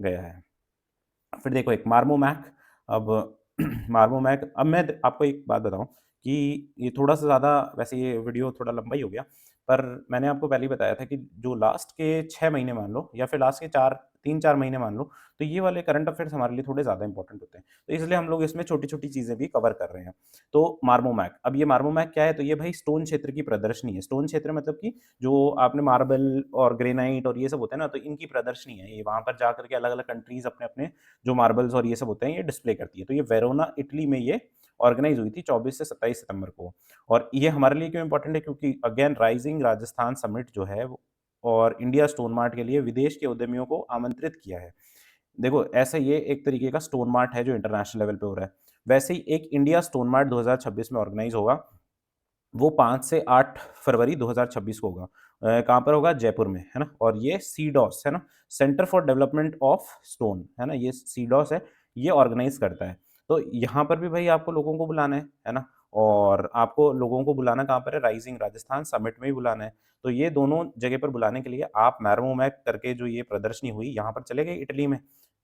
गया है। फिर देखो एक मार्मोमैक। अब मार्मोमैक, अब मैं आपको एक बात बताऊँ कि ये थोड़ा-सा ज़्यादा, वैसे ये वीडियो थोड़ा लंबा ही हो गया, पर मैंने आपको पहले ही बताया था कि जो लास्ट के 6 महीने मान लो या फिर लास्ट के 4 3-4 महीने मान लो, तो ये वाले करंट अफेयर्स हमारे लिए थोड़े ज़्यादा इंपॉर्टेंट होते हैं। तो इसलिए हम लोग इसमें छोटी-छोटी चीज़ें भी कवर कर रहे हैं। तो मार्मोमैक, अब ये मार्मोमैक क्या है? तो ये भाई स्टोन क्षेत्र की प्रदर्शनी है। स्टोन क्षेत्र मतलब कि जो आपने मार्बल और ग्रेनाइट और ये सब होते हैं ना, तो इनकी प्रदर्शनी है। ये वहाँ पर जाकर के अलग-अलग कंट्रीज़ अपने-अपने जो मार्बल्स और ये सब होते हैं ये डिस्प्ले करती है। तो ये वेरोना इटली में ये ऑर्गेनाइज़ हुई थी 24 से 27 सितंबर को। और ये हमारे लिए क्यों इम्पोर्टेंट है? क्योंकि अगेन राइजिंग राजस्थान समिट जो है और इंडिया स्टोन मार्ट के लिए विदेश के उद्यमियों को आमंत्रित किया है। देखो ऐसा ये एक तरीके का स्टोन मार्ट है जो इंटरनेशनल लेवल पे हो रहा है। वैसे ही एक इंडिया स्टोन मार्ट 2026 में ऑर्गेनाइज़ होगा वो 5 से 8 फरवरी 2026 को होगा। कहाँ पर होगा? जयपुर में, है ना? और ये सीडॉस है ना, centre for development of stone, है ना? ये सीडॉस है, ये ऑर्गेनाइज़ करता है। तो यहाँ पर भी भई आपको लोगों को बुलाना है ना? और आपको लोगों को बुलाना कहाँ पर है? राइज़िंग राजस्थान समिट में ही बुलाना है। तो ये दोनों जगह पर बुलाने के लिए आप मैर्मोमैक करके जो ये प्रदर्शनी हुई, यहाँ पर चले गए इटली में।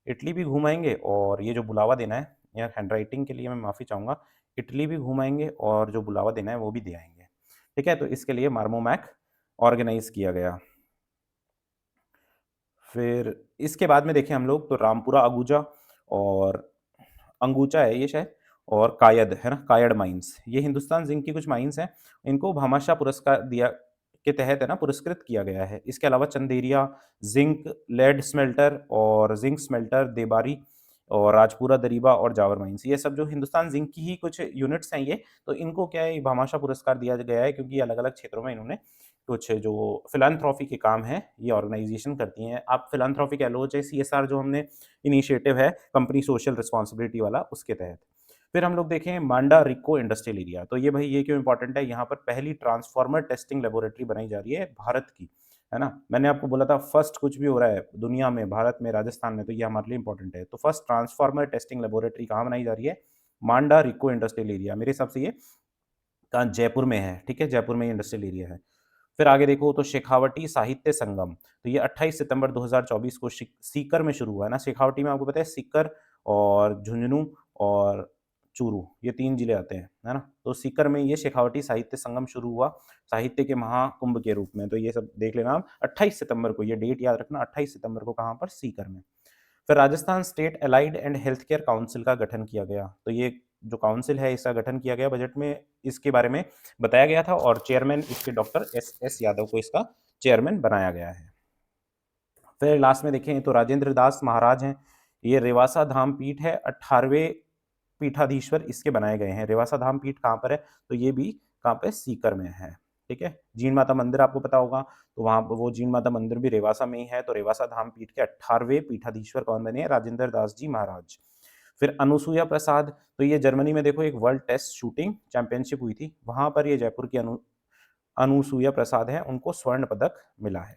इटली भी घूम आएँगे और ये जो बुलावा देना है, या हैंडराइटिंग के लिए मैं माफ़ी चाहूँगा, इटली भी घूम आएँगे और जो बुलावा देना है वो भी दे आएँगे। ठीक है? तो इसके लिए मार्मोमैक ऑर्गेनाइज़ किया गया। फिर इसके बाद में देखें हम लोग तो रामपुरा अगुजा और अंगूचा है ये शायद, और कायद है ना, कायड माइंस। ये हिंदुस्तान ज़िंक की कुछ माइंस हैं। इनको भामाशाह पुरस्कार दिया के तहत है ना पुरस्कृत किया गया है। इसके अलावा चंदेरिया, ज़िंक, लेड स्मेल्टर और ज़िंक स्मेल्टर, देबारी और राजपुरा दरीबा और जावर माइंस, ये सब जो हिंदुस्तान ज़िंक की ही कुछ यूनिट्स हैं ये, तो इनको क्या है भामाशाह पुरस्कार दिया गया है क्योंकि अलग-अलग क्षेत्रों में इन्होंने कुछ जो फिलैंथ्रोपी के काम हैं, ये ऑर्गनाइज़ेशन करती हैं। आप फिलैंथ्रोपी कह लो, चाहे सीएसआर जो हमने इनिशिएटिव है, कंपनी सोशल रिस्पॉन्सिबिलिटी वाला, उसके तहत। फिर हम लोग देखें मांडा रिको इंडस्ट्रियल एरिया, तो ये भई ये क्यों इम्पोर्टेंट है? यहाँ पर पहली ट्रांसफॉर्मर टेस्टिंग लैबोरेटरी बनाई जा रही है भारत की, है ना? मैंने आपको बोला था फर्स्ट कुछ भी हो रहा है दुनिया में, भारत में, राजस्थान में, तो ये हमारे लिए इम्पोर्टेंट है। तो फर्स्ट ट्रांसफॉर्मर टेस्टिंग लैबोरेटरी कहाँ बनाई जा रही है? मांडा रिको इंडस्ट्रियल एरिया। मेरे हिसाब से ये कहाँ? जयपुर में है, ठीक है? जयपुर में ये इंडस्ट्रियल एरिया है। फिर आगे देखो तो शेखावटी साहित्य संगम, तो ये 28 सितंबर 2024 को सीकर में शुरू हुआ है ना। शेखावटी में आपको पता है सीकर और झुंझुनू और चूरू, ये 3 जिले आते हैं, है ना? तो सीकर में ये शेखावटी साहित्य संगम शुरू हुआ, साहित्य के महाकुंभ के रूप में। तो ये सब देख लेना आप, 28 सितंबर को, ये डेट याद रखना, 28 सितंबर को कहाँ पर? सीकर में। फिर Rajasthan state allied and health care council का गठन किया गया। तो ये जो काउंसिल है इसका गठन किया गया, बजट में इसके बारे में बताया गया था और चेयरमैन इसके डॉक्टर एस यादव को इसका चेयरमैन बनाया गया है। फिर लास्ट में देखें तो राजेंद्र दास महाराज हैं, ये रेवासा धाम पीठ है, 18वें पीठाधीश्वर इसके बनाए गए हैं। रेवासा धाम पीठ कहाँ पर है? तो ये भी कहाँ पे? सीकर में है, ठीक है? जीण माता मंदिर आपको पता होगा, तो वहाँ पे वो जीण माता मंदिर भी रेवासा में ही है। तो रेवासा धाम पीठ के 18वें पीठाधीश्वर कौन बने हैं? राजेंद्र दास जी महाराज। फिर अनुसुईया प्रसाद, तो ये जर्मनी में देखो एक वर्ल्ड टेस्ट शूटिंग चैंपियनशिप हुई थी, वहाँ पर ये जयपुर की अनुसुईया प्रसाद हैं, उनको स्वर्ण पदक मिला है।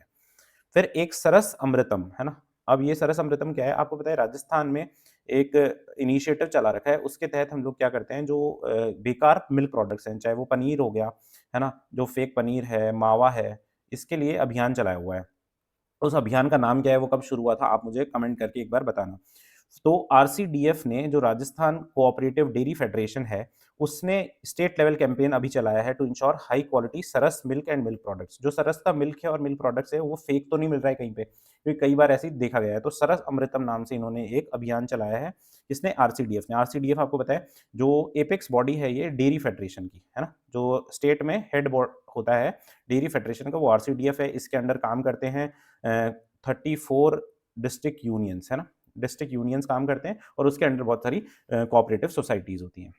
फिर एक सरस अमृतम, है ना? अब ये सरस अमृतम क्या है? आपको पता है राजस्थान में एक इनिशिएटिव चला रखा है, उसके तहत हम लोग क्या करते हैं, जो बेकार मिल्क प्रोडक्ट्स हैं, चाहे वो पनीर हो गया, है ना? जो फेक पनीर है, मावा है, इसके लिए अभियान चलाया हुआ है। उस अभियान का नाम क्या है? वो कब शुरू हुआ था? आप मुझे कमेंट करके एक बार बताना। तो आरसीडीएफ ने, जो राजस्थान कोऑपरेटिव डेयरी फेडरेशन है, उसने स्टेट लेवल कैंपेन अभी चलाया है to ensure high quality Saras milk and milk products. जो सरस का मिल्क है और मिल्क प्रोडक्ट्स है, वो फेक तो नहीं मिल रहा है कहीं पे, क्योंकि कई बार ऐसे ही देखा गया है। तो सरस अमृतम नाम से इन्होंने एक अभियान चलाया है, जिसने आरसीडीएफ ने, आरसीडीएफ आपको पता है जो एपेक्स बॉडी है ये डेयरी फेडरेशन की, है ना? जो स्टेट में हेड बोर्ड होता है डेयरी फेडरेशन का, वो आरसीडीएफ है। इसके अंडर काम करते हैं 34 डिस्ट्रिक्ट यूनियंस, है ना? डिस्ट्रिक्ट यूनियंस काम करते हैं और उसके अंडर बहुत सारी कोऑपरेटिव सोसाइटीज़ होती हैं।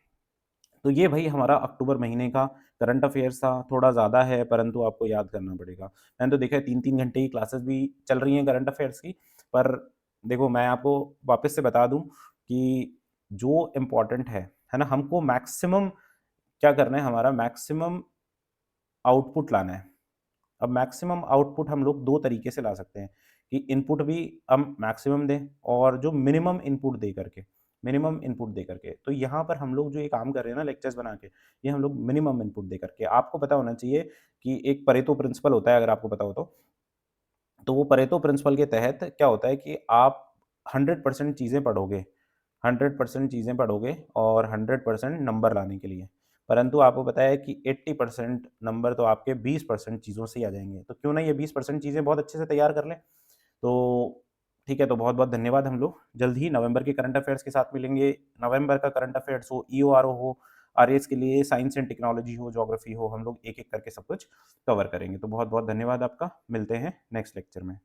तो ये भई हमारा अक्टूबर महीने का करंट अफ़ेयर्स था, थोड़ा ज़्यादा है परंतु आपको याद करना पड़ेगा। मैंने तो देखा है 3-3 घंटे की क्लासेस भी चल रही हैं करंट अफ़ेयर्स की, पर देखो मैं आपको वापस से बता दूँ कि जो इम्पोर्टेंट है ना? हमको मैक्सिमम क्या करना है, हमारा मैक्सिमम आउटपुट लाना है। अब मैक्सिमम आउटपुट हम लोग 2 तरीके से ला सकते हैं कि इनपुट भी हम मैक्सिमम दें और जो मिनिमम इनपुट दे करके। तो यहाँ पर हम लोग जो ये काम कर रहे हैं ना लेक्चर्स बना के, ये हम लोग मिनिमम इनपुट दे करके। आपको पता होना चाहिए कि एक परेटो प्रिंसिपल होता है, अगर आपको पता हो तो वो परेटो प्रिंसिपल के तहत क्या होता है कि आप 100% चीज़ें पढ़ोगे, 100% चीज़ें पढ़ोगे और 100% नंबर लाने के लिए। परंतु आपको पता है कि 80% नंबर तो आपके 20% चीज़ों से ही आ जाएँगे। तो क्यों ना ये 20% चीज़ें बहुत अच्छे से तैयार कर लें। तो ठीक है, तो बहुत-बहुत धन्यवाद। हम लोग जल्द ही नवंबर के करंट अफ़ेयर्स के साथ मिलेंगे। नवंबर का करंट अफ़ेयर्स हो, ईओआरओ हो, आरएएस के लिए साइंस एंड टेक्नोलॉजी हो, ज्योग्राफी हो, हम लोग एक-एक करके सब कुछ कवर करेंगे। तो बहुत-बहुत धन्यवाद आपका। मिलते हैं नेक्स्ट लेक्चर में।